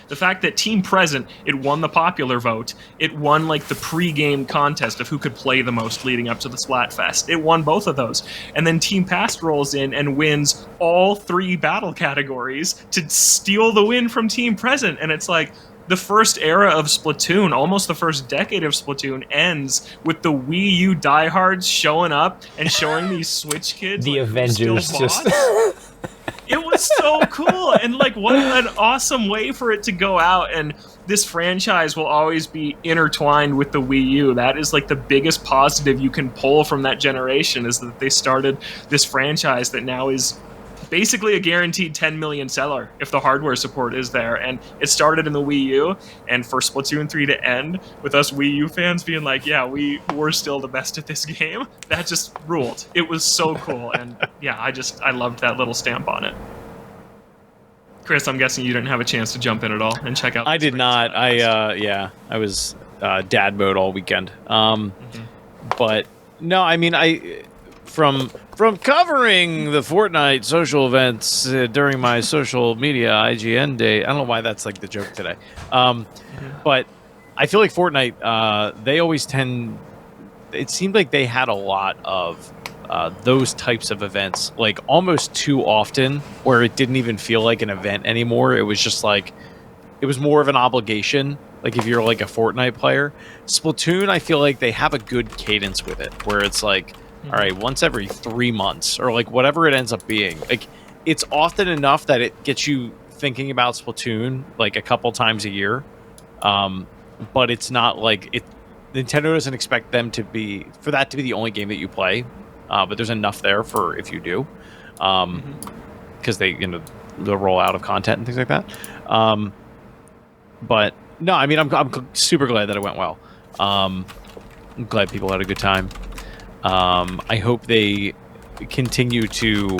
the fact that Team Present, it won the popular vote, it won like the pre-game contest of who could play the most leading up to the Splatfest. It won both of those. And then Team Past rolls in and wins all 3 battle categories to steal the win from Team Present. And it's like, the first era of Splatoon, almost the first decade of Splatoon, ends with the Wii U diehards showing up and showing these Switch kids. The like, Avengers just... It was so cool, and like what an awesome way for it to go out. And this franchise will always be intertwined with the Wii U. That is like the biggest positive you can pull from that generation, is that they started this franchise that now is basically a guaranteed 10 million seller if the hardware support is there. And it started in the Wii U, and for Splatoon 3 to end with us Wii U fans being like, yeah, we're still the best at this game, that just ruled. It was so cool. And yeah, I loved that little stamp on it. Chris, I'm guessing you didn't have a chance to jump in at all and check out. I did not. I was dad mode all weekend. But no, I mean, from covering the Fortnite social events during my social media IGN day. I don't know why that's like the joke today. But I feel like Fortnite, they always tend... It seemed like they had a lot of those types of events, like almost too often, where it didn't even feel like an event anymore. It was just like... It was more of an obligation, like if you're like a Fortnite player. Splatoon, I feel like they have a good cadence with it, where it's like... All right, once every 3 months, or like whatever it ends up being. Like, it's often enough that it gets you thinking about Splatoon like a couple times a year. But it's not like it. Nintendo doesn't expect them to be that to be the only game that you play. But there's enough there for if you do, because they the rollout of content and things like that. But no, I mean I'm super glad that it went well. I'm glad people had a good time. I hope they continue to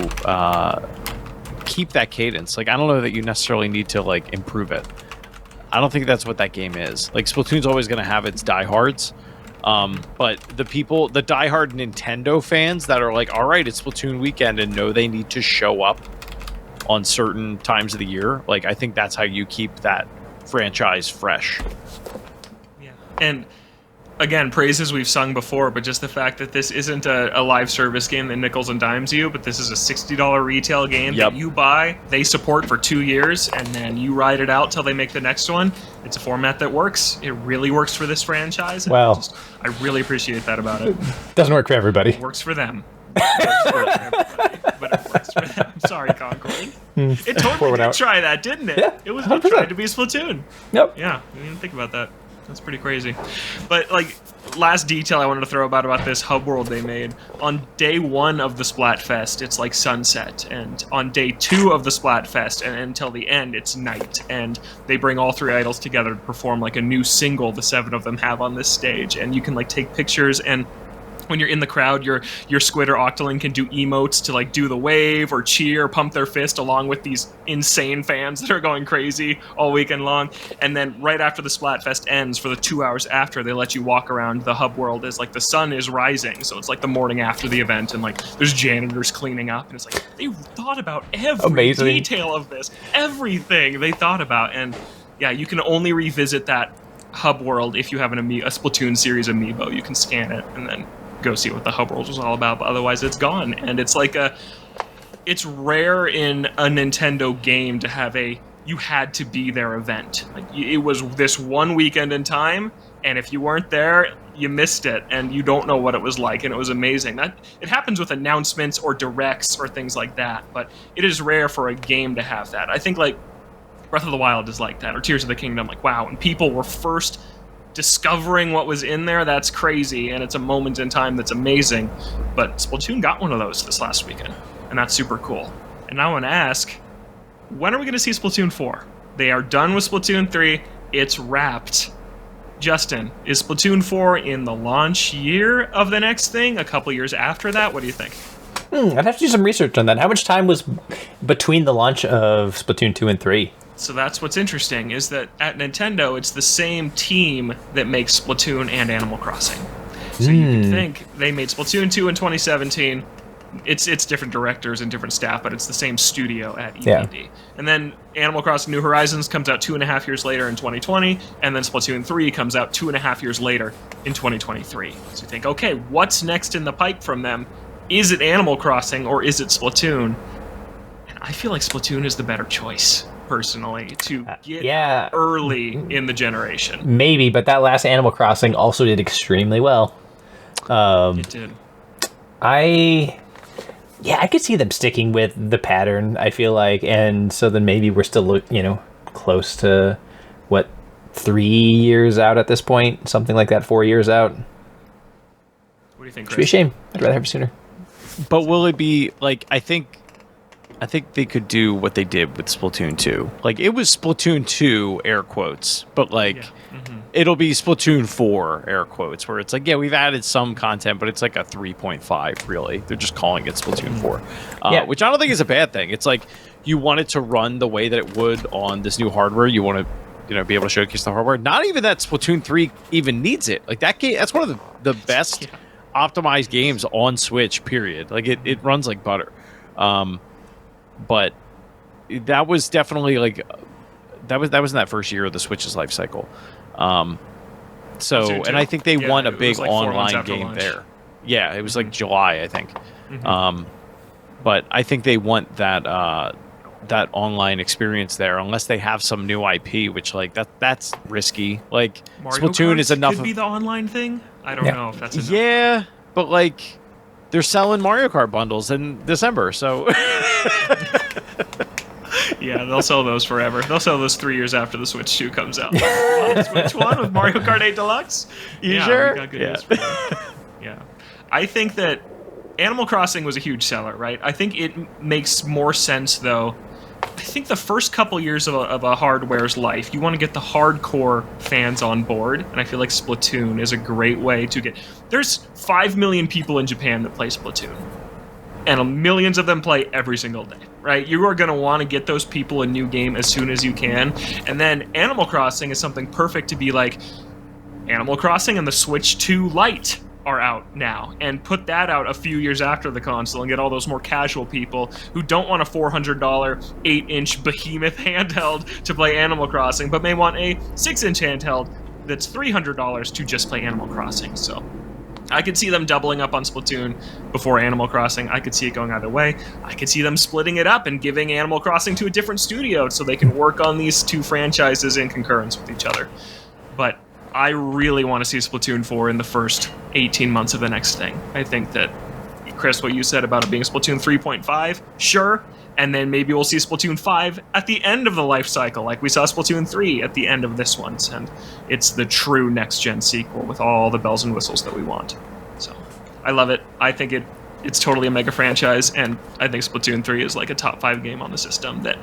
keep that cadence. Like, I don't know that you necessarily need to like improve it. I don't think that's what that game is. Like, Splatoon's always going to have its diehards, but the diehard Nintendo fans that are like, all right, it's Splatoon weekend, and know they need to show up on certain times of the year. Like, I think that's how you keep that franchise fresh. Yeah, and again, praises we've sung before, but just the fact that this isn't a live service game that nickels and dimes you, but this is a $60 retail game that you buy, they support for 2 years, and then you ride it out till they make the next one. It's a format that works. It really works for this franchise. Well, I really appreciate that about it. Doesn't work for everybody. It works for them. It works for everybody, but it works for them. Sorry, Concord. It totally did try that, didn't it? Yeah, it was it tried to be Splatoon. Yep. Yeah, I didn't think about that. That's pretty crazy. But, like, last detail I wanted to throw about this hub world they made. On day 1 of the Splatfest, it's like sunset. And on day 2 of the Splatfest, and until the end, it's night. And they bring all 3 idols together to perform, like, a new single the 7 of them have on this stage. And you can, like, take pictures, and when you're in the crowd, your squid or octoling can do emotes to like do the wave or cheer, pump their fist along with these insane fans that are going crazy all weekend long. And then right after the Splatfest ends, for the 2 hours after, they let you walk around the hub world as like the sun is rising. So it's like the morning after the event, and like there's janitors cleaning up, and it's like they thought about every detail of this, everything they thought about. And yeah, you can only revisit that hub world if you have a Splatoon series amiibo. You can scan it and then go see what the hub world was all about, but otherwise it's gone. And it's like it's rare in a Nintendo game to have you had to be there event. Like, it was this one weekend in time, and if you weren't there, you missed it, and you don't know what it was like, and it was amazing. That it happens with announcements or directs or things like that, but it is rare for a game to have that. I think like Breath of the Wild is like that, or Tears of the Kingdom. Like, wow, when people were first discovering what was in there, that's crazy, and it's a moment in time that's amazing. But Splatoon got one of those this last weekend, and that's super cool. And I want to ask, when are we going to see Splatoon 4? They are done with Splatoon 3. It's wrapped. Justin, is Splatoon 4 in the launch year of the next thing? A couple years after that? What do you think? I'd have to do some research on that. How much time was between the launch of Splatoon 2 and 3? So that's what's interesting, is that at Nintendo, it's the same team that makes Splatoon and Animal Crossing. So you can think they made Splatoon 2 in 2017, It's different directors and different staff, but it's the same studio at EPD. Yeah. And then Animal Crossing New Horizons comes out 2.5 years later in 2020, and then Splatoon 3 comes out 2.5 years later in 2023. So you think, okay, what's next in the pipe from them? Is it Animal Crossing or is it Splatoon? And I feel like Splatoon is the better choice, personally, to get early in the generation. Maybe, but that last Animal Crossing also did extremely well. It did. I could see them sticking with the pattern, I feel like, and so then maybe we're still, close to, 3 years out at this point? Something like that, 4 years out? What do you think, Chris? Should be a shame. I'd rather have it sooner. But will it be, I think they could do what they did with Splatoon 2. It was Splatoon 2, air quotes, but, it'll be Splatoon 4, air quotes, where it's we've added some content, but it's a 3.5, really. They're just calling it Splatoon 4. Which I don't think is a bad thing. It's you want it to run the way that it would on this new hardware. You want to, be able to showcase the hardware. Not even that Splatoon 3 even needs it. That game, that's one of the best optimized games on Switch, period. It runs like butter. But that was definitely that was in that first year of the Switch's life cycle. And I think they want a big online game launch. There. Yeah, it was July, I think. Mm-hmm. But I think they want that online experience there, unless they have some new IP, which that's risky. Mario Splatoon Kart is enough. Could be the online thing. I don't know if that's enough. Yeah, but they're selling Mario Kart bundles in December, so. Yeah, they'll sell those forever. They'll sell those 3 years after the Switch 2 comes out. Switch 1 with Mario Kart 8 Deluxe? You sure? We got good news for you. Yeah. I think that Animal Crossing was a huge seller, right? I think it makes more sense, though. I think the first couple years of a hardware's life, you want to get the hardcore fans on board, and I feel like Splatoon is a great way to get... There's 5 million people in Japan that play Splatoon, and millions of them play every single day, right? You are going to want to get those people a new game as soon as you can, and then Animal Crossing is something perfect to be Animal Crossing and the Switch 2 Lite are out now, and put that out a few years after the console and get all those more casual people who don't want a $400 8-inch behemoth handheld to play Animal Crossing, but may want a 6-inch handheld that's $300 to just play Animal Crossing. So I could see them doubling up on Splatoon before Animal Crossing. I could see it going either way. I could see them splitting it up and giving Animal Crossing to a different studio so they can work on these two franchises in concurrence with each other. But I really want to see Splatoon 4 in the first 18 months of the next thing. I think that, Chris, what you said about it being Splatoon 3.5, sure, and then maybe we'll see Splatoon 5 at the end of the life cycle, like we saw Splatoon 3 at the end of this one, and it's the true next-gen sequel with all the bells and whistles that we want. So, I love it. I think it's totally a mega franchise, and I think Splatoon 3 is a top 5 game on the system that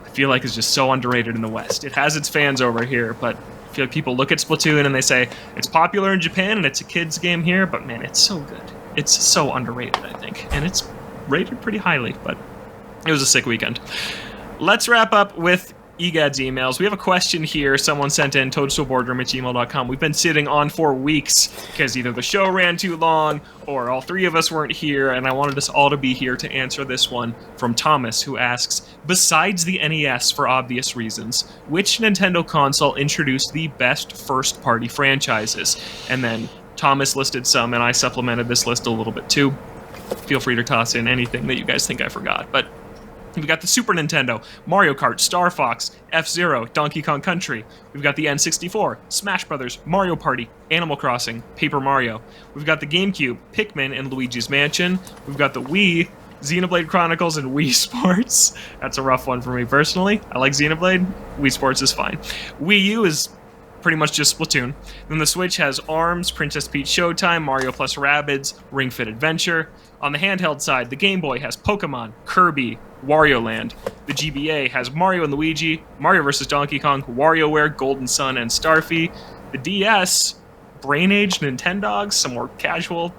I feel like is just so underrated in the West. It has its fans over here, but I feel like people look at Splatoon and they say, it's popular in Japan and it's a kid's game here, but man, it's so good. It's so underrated, I think. And it's rated pretty highly, but it was a sick weekend. Let's wrap up with EGAD's emails. We have a question here someone sent in, toadstoolboardroom@gmail.com. We've been sitting on for weeks because either the show ran too long or all three of us weren't here, and I wanted us all to be here to answer this one from Thomas, who asks, besides the NES for obvious reasons, which Nintendo console introduced the best first-party franchises? And then Thomas listed some, and I supplemented this list a little bit too. Feel free to toss in anything that you guys think I forgot, but we've got the Super Nintendo, Mario Kart, Star Fox, F-Zero, Donkey Kong Country. We've got the N64, Smash Brothers, Mario Party, Animal Crossing, Paper Mario. We've got the GameCube, Pikmin, and Luigi's Mansion. We've got the Wii, Xenoblade Chronicles, and Wii Sports. That's a rough one for me personally. I like Xenoblade. Wii Sports is fine. Wii U is pretty much just Splatoon. Then the Switch has ARMS, Princess Peach Showtime, Mario plus Rabbids, Ring Fit Adventure. On the handheld side, the Game Boy has Pokemon, Kirby, Wario Land. The GBA has Mario and Luigi, Mario vs. Donkey Kong, WarioWare, Golden Sun, and Starfy. The DS, Brain Age, Nintendogs, some more casual,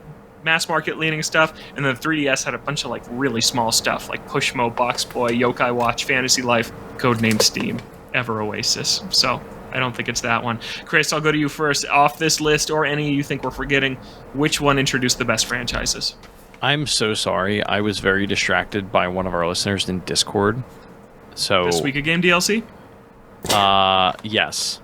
mass market leaning stuff. And then the 3DS had a bunch of really small stuff like Pushmo, Box Boy, Yokai Watch, Fantasy Life, Codename Steam, Ever Oasis. So I don't think it's that one. Chris, I'll go to you first. Off this list, or any you think we're forgetting, which one introduced the best franchises? I'm so sorry. I was very distracted by one of our listeners in Discord. So This week of game DLC? Yes.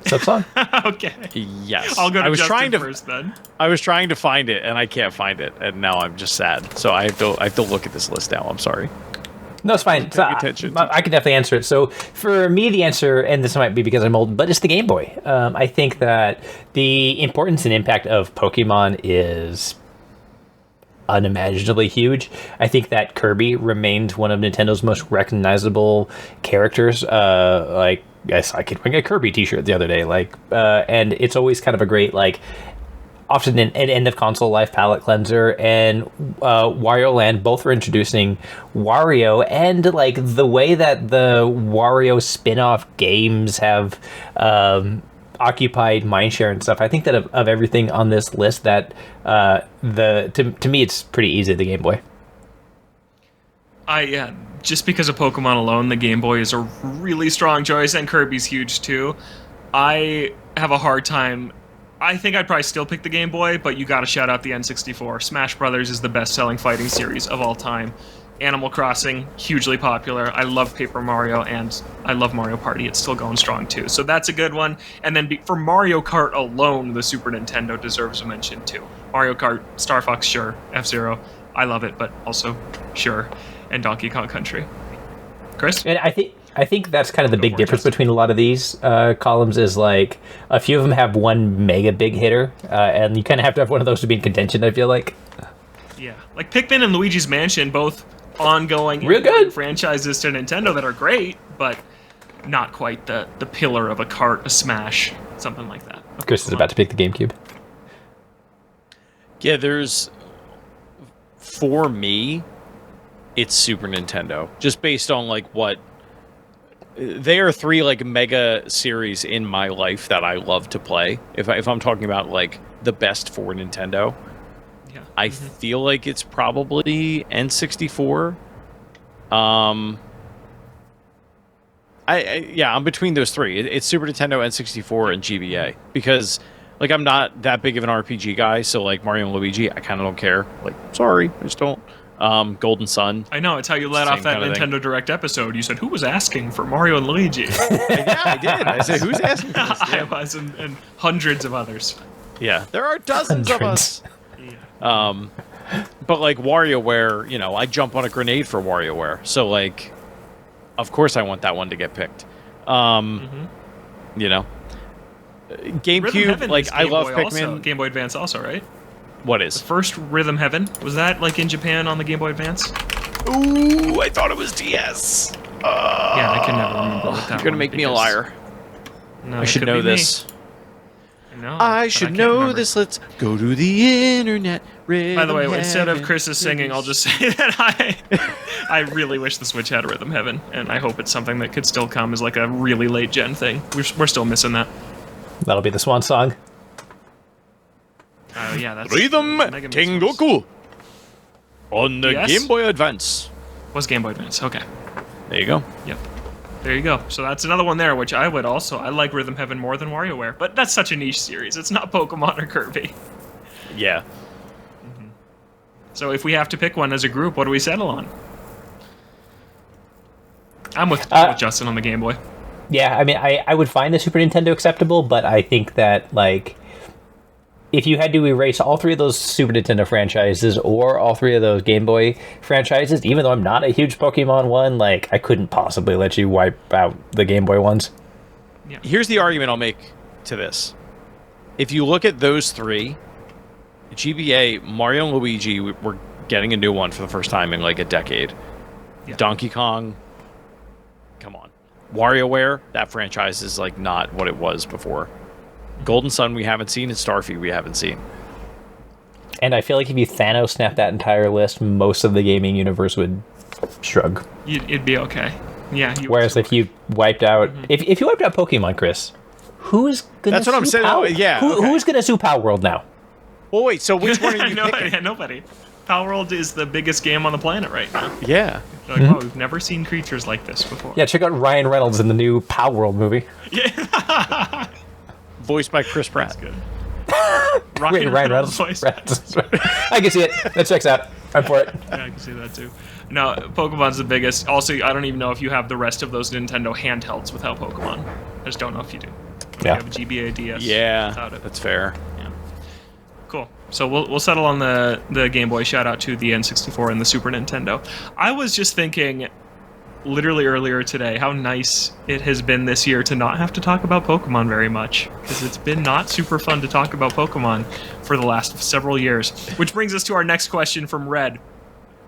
What's on? Okay. Yes. I'll go to Justin Justin first then. I was trying to find it and I can't find it, and now I'm just sad. So I have to look at this list now. I'm sorry. No, it's fine. So attention. I can definitely answer it. So for me, the answer, and this might be because I'm old, but it's the Game Boy. I think that the importance and impact of Pokemon is unimaginably huge. I think that Kirby remained one of Nintendo's most recognizable characters. Like, yes, I could bring a Kirby T-shirt the other day. Like, and it's always kind of a great, like, often an end of console life palette cleanser, and Wario Land both are introducing Wario, and like the way that the Wario spin-off games have occupied mindshare and stuff. I think that of everything on this list, that to me it's pretty easy, the Game Boy. Just because of Pokemon alone, the Game Boy is a really strong choice, and Kirby's huge too. I have a hard time. I think I'd probably still pick the Game Boy, but you gotta shout out the N64. Smash Brothers is the best-selling fighting series of all time. Animal Crossing, hugely popular. I love Paper Mario, and I love Mario Party. It's still going strong, too. So that's a good one. And then for Mario Kart alone, the Super Nintendo deserves a mention, too. Mario Kart, Star Fox, sure. F-Zero, I love it, but also, sure. And Donkey Kong Country. Chris? And I think that's kind of the big difference between a lot of these columns is, like, a few of them have one mega big hitter, and you kind of have to have one of those to be in contention, I feel like. Yeah. Like Pikmin and Luigi's Mansion, both ongoing real good franchises to Nintendo that are great, but not quite the pillar of a cart, a Smash, something like that. Okay, Chris is about to pick the GameCube. Yeah, for me, it's Super Nintendo. Just based on, like, what... They are three, like, mega series in my life that I love to play. If I'm talking about, like, the best for Nintendo, I feel like it's probably N64. I'm between those three. It's Super Nintendo, N64, and GBA. Because, like, I'm not that big of an RPG guy, so, like, Mario and Luigi, I kind of don't care. Like, sorry, I just don't. Golden Sun. I know, it's how you let off that Nintendo Direct episode. You said, who was asking for Mario and Luigi? Yeah, I did. I said, who's asking for this? I was, and hundreds of others. Yeah, there are dozens of us. But like WarioWare, you know, I jump on a grenade for WarioWare. So like, of course I want that one to get picked. You know, GameCube, like I love Pikmin. Also, Game Boy Advance also, right? What is? The first Rhythm Heaven, was that like in Japan on the Game Boy Advance? Ooh, I thought it was DS. Yeah, I can never remember what that You're gonna make me a liar. No, I should know this. No, I should know this. Let's go to the internet. By the way, instead of Chris's singing, I'll just say that I really wish the Switch had Rhythm Heaven, and I hope it's something that could still come as like a really late gen thing. We're still missing that. That'll be the swan song. Oh yeah, that's Rhythm Tengoku on the DS? Game Boy Advance. Was Game Boy Advance? Okay. There you go. Yep. There you go. So that's another one there, which I like Rhythm Heaven more than WarioWare, but that's such a niche series. It's not Pokemon or Kirby. Yeah. So if we have to pick one as a group, what do we settle on? I'm with Justin on the Game Boy. Yeah, I mean, I would find the Super Nintendo acceptable, but I think that, like, if you had to erase all three of those Super Nintendo franchises or all three of those Game Boy franchises, even though I'm not a huge Pokemon one, like, I couldn't possibly let you wipe out the Game Boy ones. Yeah. Here's the argument I'll make to this. If you look at those three, GBA, Mario and Luigi, we're getting a new one for the first time in like a decade. Yeah. Donkey Kong, come on. WarioWare, that franchise is like not what it was before. Golden Sun we haven't seen, and Starfy we haven't seen. And I feel like if you Thanos snap that entire list, most of the gaming universe would shrug. It'd be okay. Yeah. Whereas if you wiped out, if you wiped out Pokemon, Chris, who's gonna? That's what I'm saying. Yeah. Who's gonna sue Palworld now? Well, wait. So which one are you picking? Yeah, nobody. Palworld is the biggest game on the planet right now. Yeah. Like, wow, we've never seen creatures like this before. Yeah, check out Ryan Reynolds in the new Palworld movie. Yeah. Voiced by Chris Pratt. That's good. Ryan Reynolds. Voice. I can see it. That checks out. I'm for it. Yeah, I can see that too. No, Pokemon's the biggest. Also, I don't even know if you have the rest of those Nintendo handhelds without Pokemon. I just don't know if you do. Yeah. You have a GBA DS without it. That's fair. Yeah. Cool. So we'll settle on the Game Boy. Shout out to the N64 and the Super Nintendo. I was just thinking, literally earlier today, how nice it has been this year to not have to talk about Pokemon very much, because it's been not super fun to talk about Pokemon for the last several years. Which brings us to our next question from Red.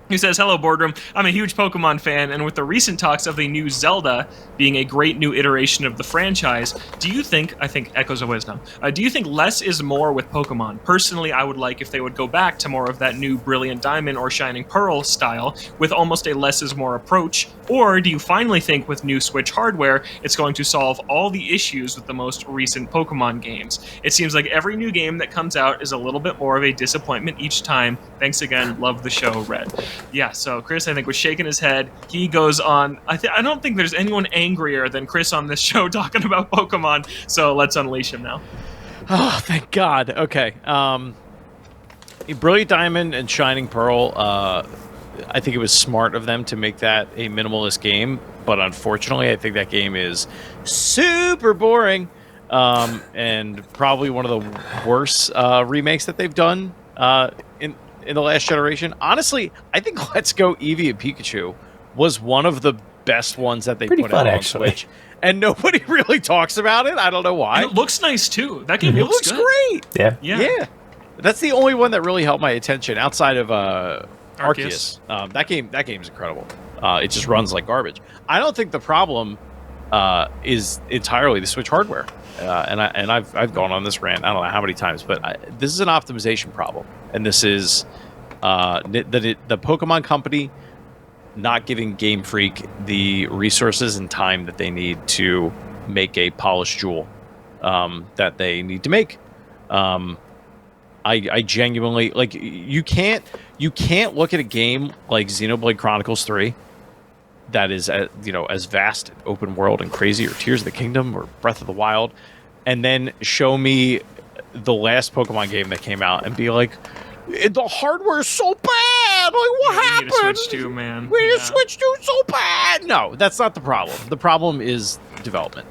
He says, hello, Boardroom. I'm a huge Pokemon fan, and with the recent talks of the new Zelda being a great new iteration of the franchise, do you think, I think Echoes of Wisdom, do you think less is more with Pokemon? Personally, I would like if they would go back to more of that new Brilliant Diamond or Shining Pearl style with almost a less is more approach, or do you finally think with new Switch hardware, it's going to solve all the issues with the most recent Pokemon games? It seems like every new game that comes out is a little bit more of a disappointment each time. Thanks again. Love the show, Red. Yeah, so Chris, I think, was shaking his head. He goes on. I don't think there's anyone angrier than Chris on this show talking about Pokemon. So let's unleash him now. Oh, thank God. Okay. Brilliant Diamond and Shining Pearl. I think it was smart of them to make that a minimalist game, but unfortunately, I think that game is super boring, and probably one of the worst remakes that they've done in the last generation. Honestly, I think Let's Go Eevee and Pikachu was one of the best ones that they Pretty put fun, out on actually. Switch, and nobody really talks about it. I don't know why. And it looks nice too. That game It looks looks good. great. Yeah. That's the only one that really held my attention outside of Arceus. Arceus. That game's incredible. It just runs like garbage. I don't think the problem is entirely the Switch hardware. And I've gone on this rant I don't know how many times, but this is an optimization problem, and this is the Pokemon Company not giving Game Freak the resources and time that they need to make a polished jewel that they need to make. I genuinely, like, you can't look at a game like Xenoblade Chronicles 3 that is as vast, open world, and crazy, or Tears of the Kingdom, or Breath of the Wild, and then show me the last Pokemon game that came out and be like, the hardware is so bad. Like, what happened? We need to switch to, man. We need to switch to so bad. No, that's not the problem. The problem is development.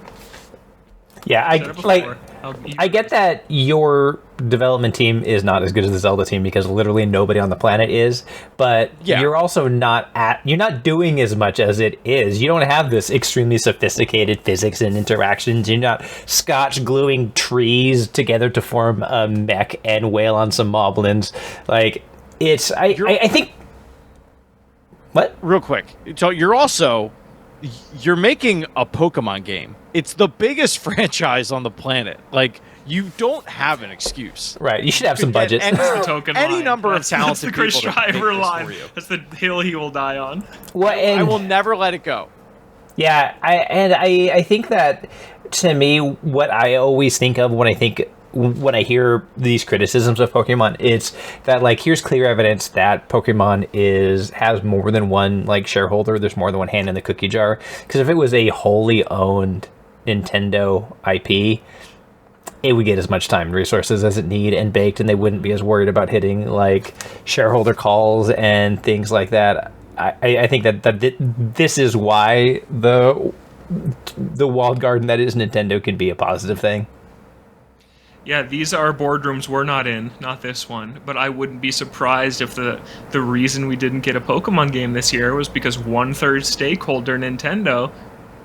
Yeah, I get that your development team is not as good as the Zelda team because literally nobody on the planet is, but you're also you're not doing as much as it is. You don't have this extremely sophisticated physics and interactions. You're not scotch gluing trees together to form a mech and wail on some moblins. Like, it's I think what? Real quick. So you're making a Pokemon game. It's the biggest franchise on the planet. Like, you don't have an excuse. Right. You should have some budget. Any number of talented people. That's the Chris Driver line. That's the hill he will die on. Well, I will never let it go. Yeah, I think that, to me, what I always think of when I hear these criticisms of Pokemon, it's that, like, here's clear evidence that Pokemon has more than one, like, shareholder. There's more than one hand in the cookie jar. Because if it was a wholly owned Nintendo IP, it would get as much time and resources as it need and baked, and they wouldn't be as worried about hitting, like, shareholder calls and things like that. I think that this is why the walled garden that is Nintendo can be a positive thing. Yeah, these are boardrooms we're not in, not this one. But I wouldn't be surprised if the reason we didn't get a Pokemon game this year was because 1/3 stakeholder Nintendo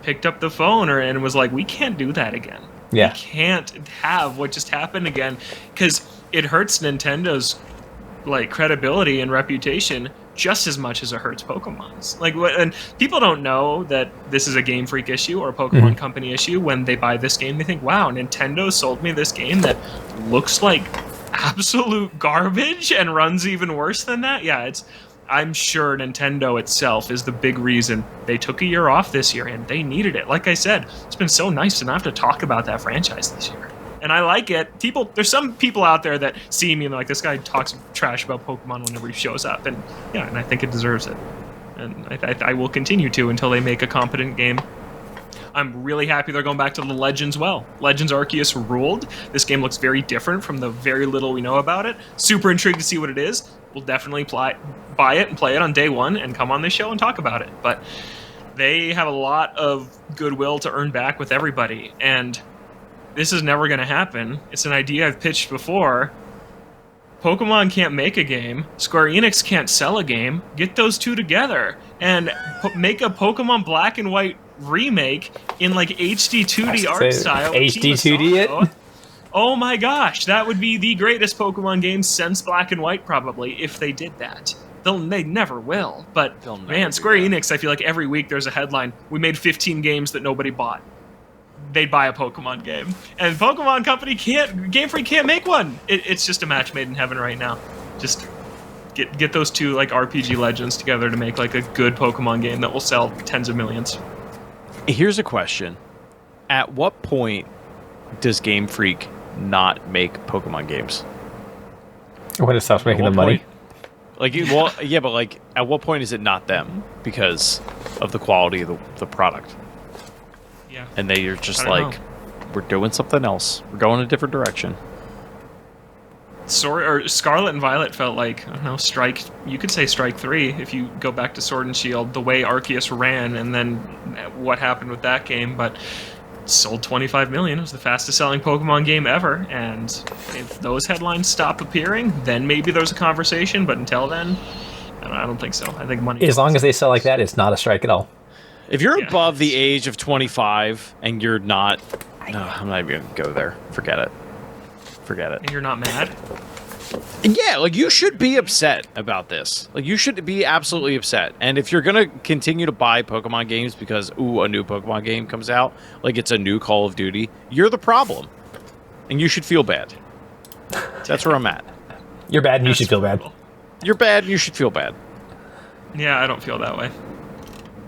picked up the phone and was like, we can't do that again. Yeah. We can't have what just happened again, because it hurts Nintendo's, like, credibility and reputation just as much as it hurts Pokemon's. Like, and people don't know that this is a Game Freak issue or a Pokemon Company issue. When they buy this game, they think, wow, Nintendo sold me this game that looks like absolute garbage and runs even worse than that. Yeah, I'm sure Nintendo itself is the big reason they took a year off this year, and they needed it. Like I said, it's been so nice to not have to talk about that franchise this year. And I like it. There's some people out there that see me and they're like, this guy talks trash about Pokemon whenever he shows up. And yeah, and I think it deserves it. And I will continue to until they make a competent game. I'm really happy they're going back to the Legends well. Legends Arceus ruled. This game looks very different from the very little we know about it. Super intrigued to see what it is. will definitely buy it and play it on day one and come on this show and talk about it. But they have a lot of goodwill to earn back with everybody, and this is never going to happen. It's an idea I've pitched before. Pokemon can't make a game. Square Enix can't sell a game. Get those two together and make a Pokemon Black and White remake in like HD 2D art style. HD 2D it? Oh my gosh, that would be the greatest Pokemon game since Black and White, probably, if they did that. They never will. But man, Square Enix, I feel like every week there's a headline. We made 15 games that nobody bought. They'd buy a Pokemon game, and Pokemon Company Game Freak can't make one. It's just a match made in heaven right now. Just get those two like RPG legends together to make like a good Pokemon game that will sell tens of millions. Here's a question: at what point does Game Freak not make Pokemon games? When it stops making the money. Like, well, yeah, but like, at what point is it not them because of the quality of the product? Yeah. And they are just like, we're doing something else. We're going a different direction. Scarlet and Violet felt like, I don't know, you could say Strike 3 if you go back to Sword and Shield, the way Arceus ran and then what happened with that game, but it sold 25 million. It was the fastest selling Pokemon game ever, and if those headlines stop appearing, then maybe there's a conversation, but until then, I don't think so. I think money... As long as they sell like that, it's not a strike at all. If you're above the age of 25 and you're not... No, I'm not even going to go there. Forget it. And you're not mad? Yeah, like, you should be upset about this. Like, you should be absolutely upset. And if you're going to continue to buy Pokemon games because, a new Pokemon game comes out, like it's a new Call of Duty, you're the problem. And you should feel bad. That's where I'm at. You're bad and you should feel bad. You're bad and you should feel bad. Yeah, I don't feel that way.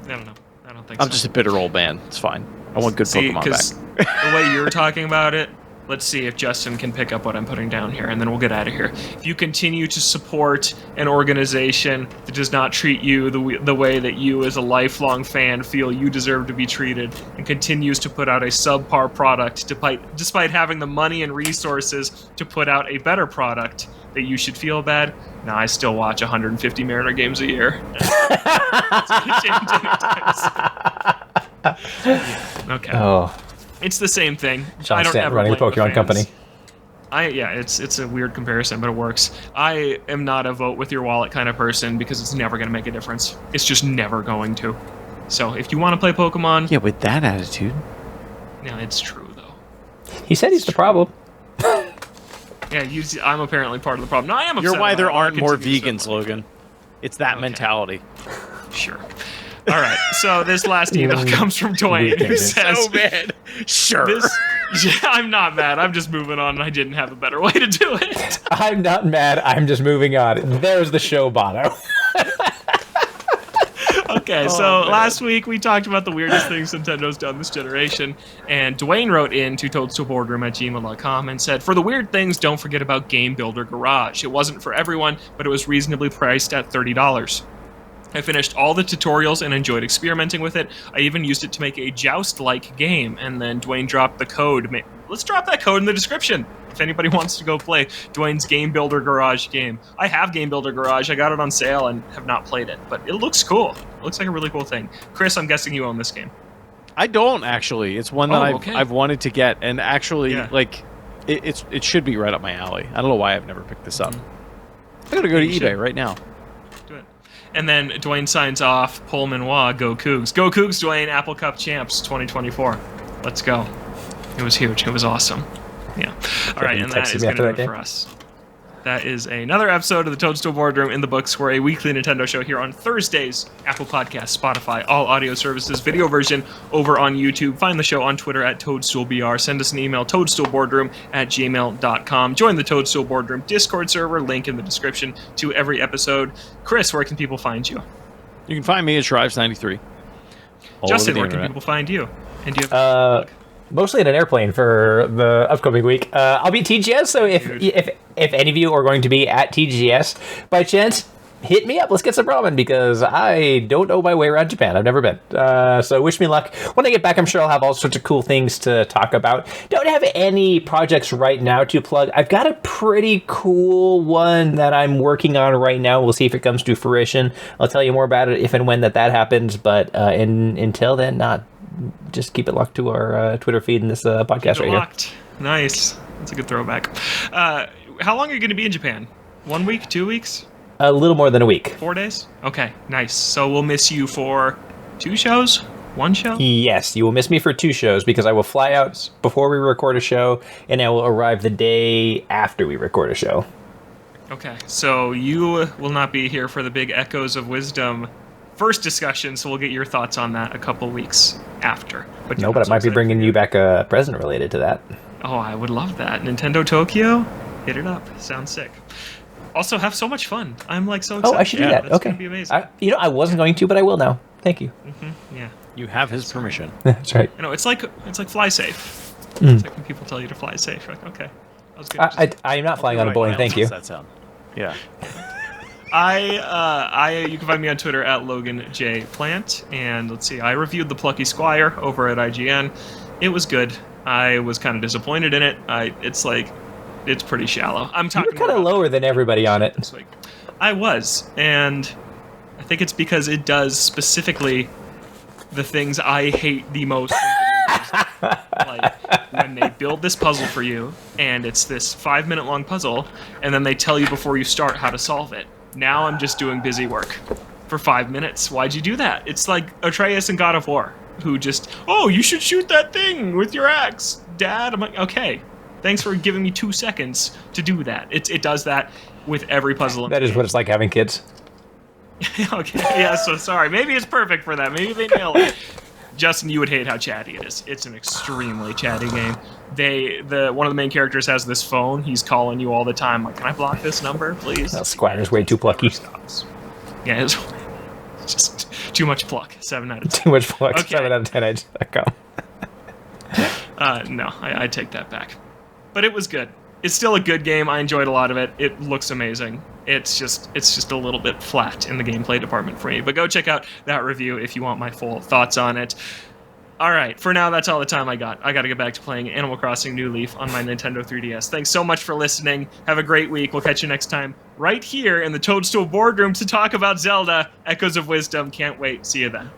I don't know. I don't think so. I'm just a bitter old man. It's fine. I want good Pokemon back. The way you're talking about it, let's see if Justin can pick up what I'm putting down here, and then we'll get out of here. If you continue to support an organization that does not treat you the way that you as a lifelong fan feel you deserve to be treated, and continues to put out a subpar product despite having the money and resources to put out a better product, that you should feel bad. No, I still watch 150 Mariner games a year. Okay. Oh. It's the same thing. John I don't Stanton ever running the blame Pokemon company. It's a weird comparison, but it works. I am not a vote with your wallet kind of person because it's never going to make a difference. It's just never going to. So if you want to play Pokemon... Yeah, with that attitude. Yeah, it's true, though. He said he's the problem. Yeah, I'm apparently part of the problem. No, I am upset. You're why there aren't more continue vegans, Logan. It's that mentality. Sure. All right, so this last email comes from Dwayne, who says... So bad. Sure. I'm not mad. I'm just moving on, and I didn't have a better way to do it. I'm not mad. I'm just moving on. There's the show, Bono. Okay, so last week we talked about the weirdest things Nintendo's done this generation, and Dwayne wrote in to toadstoolboardroom@gmail.com and said, for the weird things, don't forget about Game Builder Garage. It wasn't for everyone, but it was reasonably priced at $30. I finished all the tutorials and enjoyed experimenting with it. I even used it to make a Joust-like game, and then Dwayne dropped the code. Let's drop that code in the description if anybody wants to go play Dwayne's Game Builder Garage game. I have Game Builder Garage. I got it on sale and have not played it, but it looks cool. It looks like a really cool thing. Chris, I'm guessing you own this game. I don't, actually. It's one that I've wanted to get, and actually, it should be right up my alley. I don't know why I've never picked this up. I gotta go to eBay right now. Do it. And then Dwayne signs off, Paul Manoir, go Cougs. Go Cougs, Dwayne, Apple Cup Champs 2024. Let's go. It was huge. It was awesome. Yeah. All right, and that is going to do it for us. That is another episode of the Toadstool Boardroom in the books. We're a weekly Nintendo show here on Thursdays. Apple Podcasts, Spotify, all audio services, video version over on YouTube. Find the show on Twitter at ToadstoolBR. Send us an email, toadstoolboardroom@gmail.com. Join the Toadstool Boardroom Discord server, link in the description to every episode. Chris, where can people find you? You can find me at Shrives93. Justin, where can people find you? And do you have mostly in an airplane for the upcoming week. I'll be at TGS, so if any of you are going to be at TGS by chance, hit me up. Let's get some ramen because I don't know my way around Japan. I've never been. So wish me luck. When I get back, I'm sure I'll have all sorts of cool things to talk about. Don't have any projects right now to plug. I've got a pretty cool one that I'm working on right now. We'll see if it comes to fruition. I'll tell you more about it if and when that happens. But until then, just keep it locked to our Twitter feed and this podcast right locked. Here. Nice. That's a good throwback. How long are you going to be in Japan? 1 week? 2 weeks? A little more than a week. 4 days? Okay, nice. So we'll miss you for 2 shows? 1 show? Yes, you will miss me for 2 shows because I will fly out before we record a show, and I will arrive the day after we record a show. Okay, so you will not be here for the big Echoes of Wisdom first discussion, so we'll get your thoughts on that a couple weeks after. But I might be bringing you back a present related to that. Oh, I would love that. Nintendo Tokyo? Hit it up. Sounds sick. Also, have so much fun. I'm so excited. Oh, I should do that. That's okay. Gonna be amazing. I wasn't going to, but I will now. Thank you. Mm-hmm. Yeah. You have his permission. That's right. It's like fly safe. It's like when people tell you to fly safe. You're like, okay. I'm not flying on a Boeing. Thank you. That sound? Yeah. You can find me on Twitter at LoganJPlant, and let's see, I reviewed The Plucky Squire over at IGN. It was good. I was kind of disappointed in it. It's pretty shallow. I'm talking. You're kind of lower than everybody on it. I was, and I think it's because it does specifically the things I hate the most. Like when they build this puzzle for you, and it's this 5-minute long puzzle, and then they tell you before you start how to solve it. Now I'm just doing busy work for 5 minutes. Why'd you do that? It's like Atreus in God of War, who just, you should shoot that thing with your axe, Dad. I'm like, okay, thanks for giving me 2 seconds to do that. It does that with every puzzle. That is what it's like having kids. Okay, yeah, so sorry. Maybe it's perfect for that. Maybe they nailed it. Justin, you would hate how chatty it is. It's an extremely chatty game. One of the main characters has this phone. He's calling you all the time. Like, can I block this number, please? That Squire's way too plucky. Yeah, it's just too much pluck. 7 out of 10. Too much pluck. Okay. 7 out of 10. No, I take that back. But it was good. It's still a good game. I enjoyed a lot of it. It looks amazing. It's just a little bit flat in the gameplay department for me. But go check out that review if you want my full thoughts on it. All right, for now, that's all the time I got. I got to get back to playing Animal Crossing New Leaf on my Nintendo 3DS. Thanks so much for listening. Have a great week. We'll catch you next time right here in the Toadstool Boardroom to talk about Zelda, Echoes of Wisdom. Can't wait. See you then.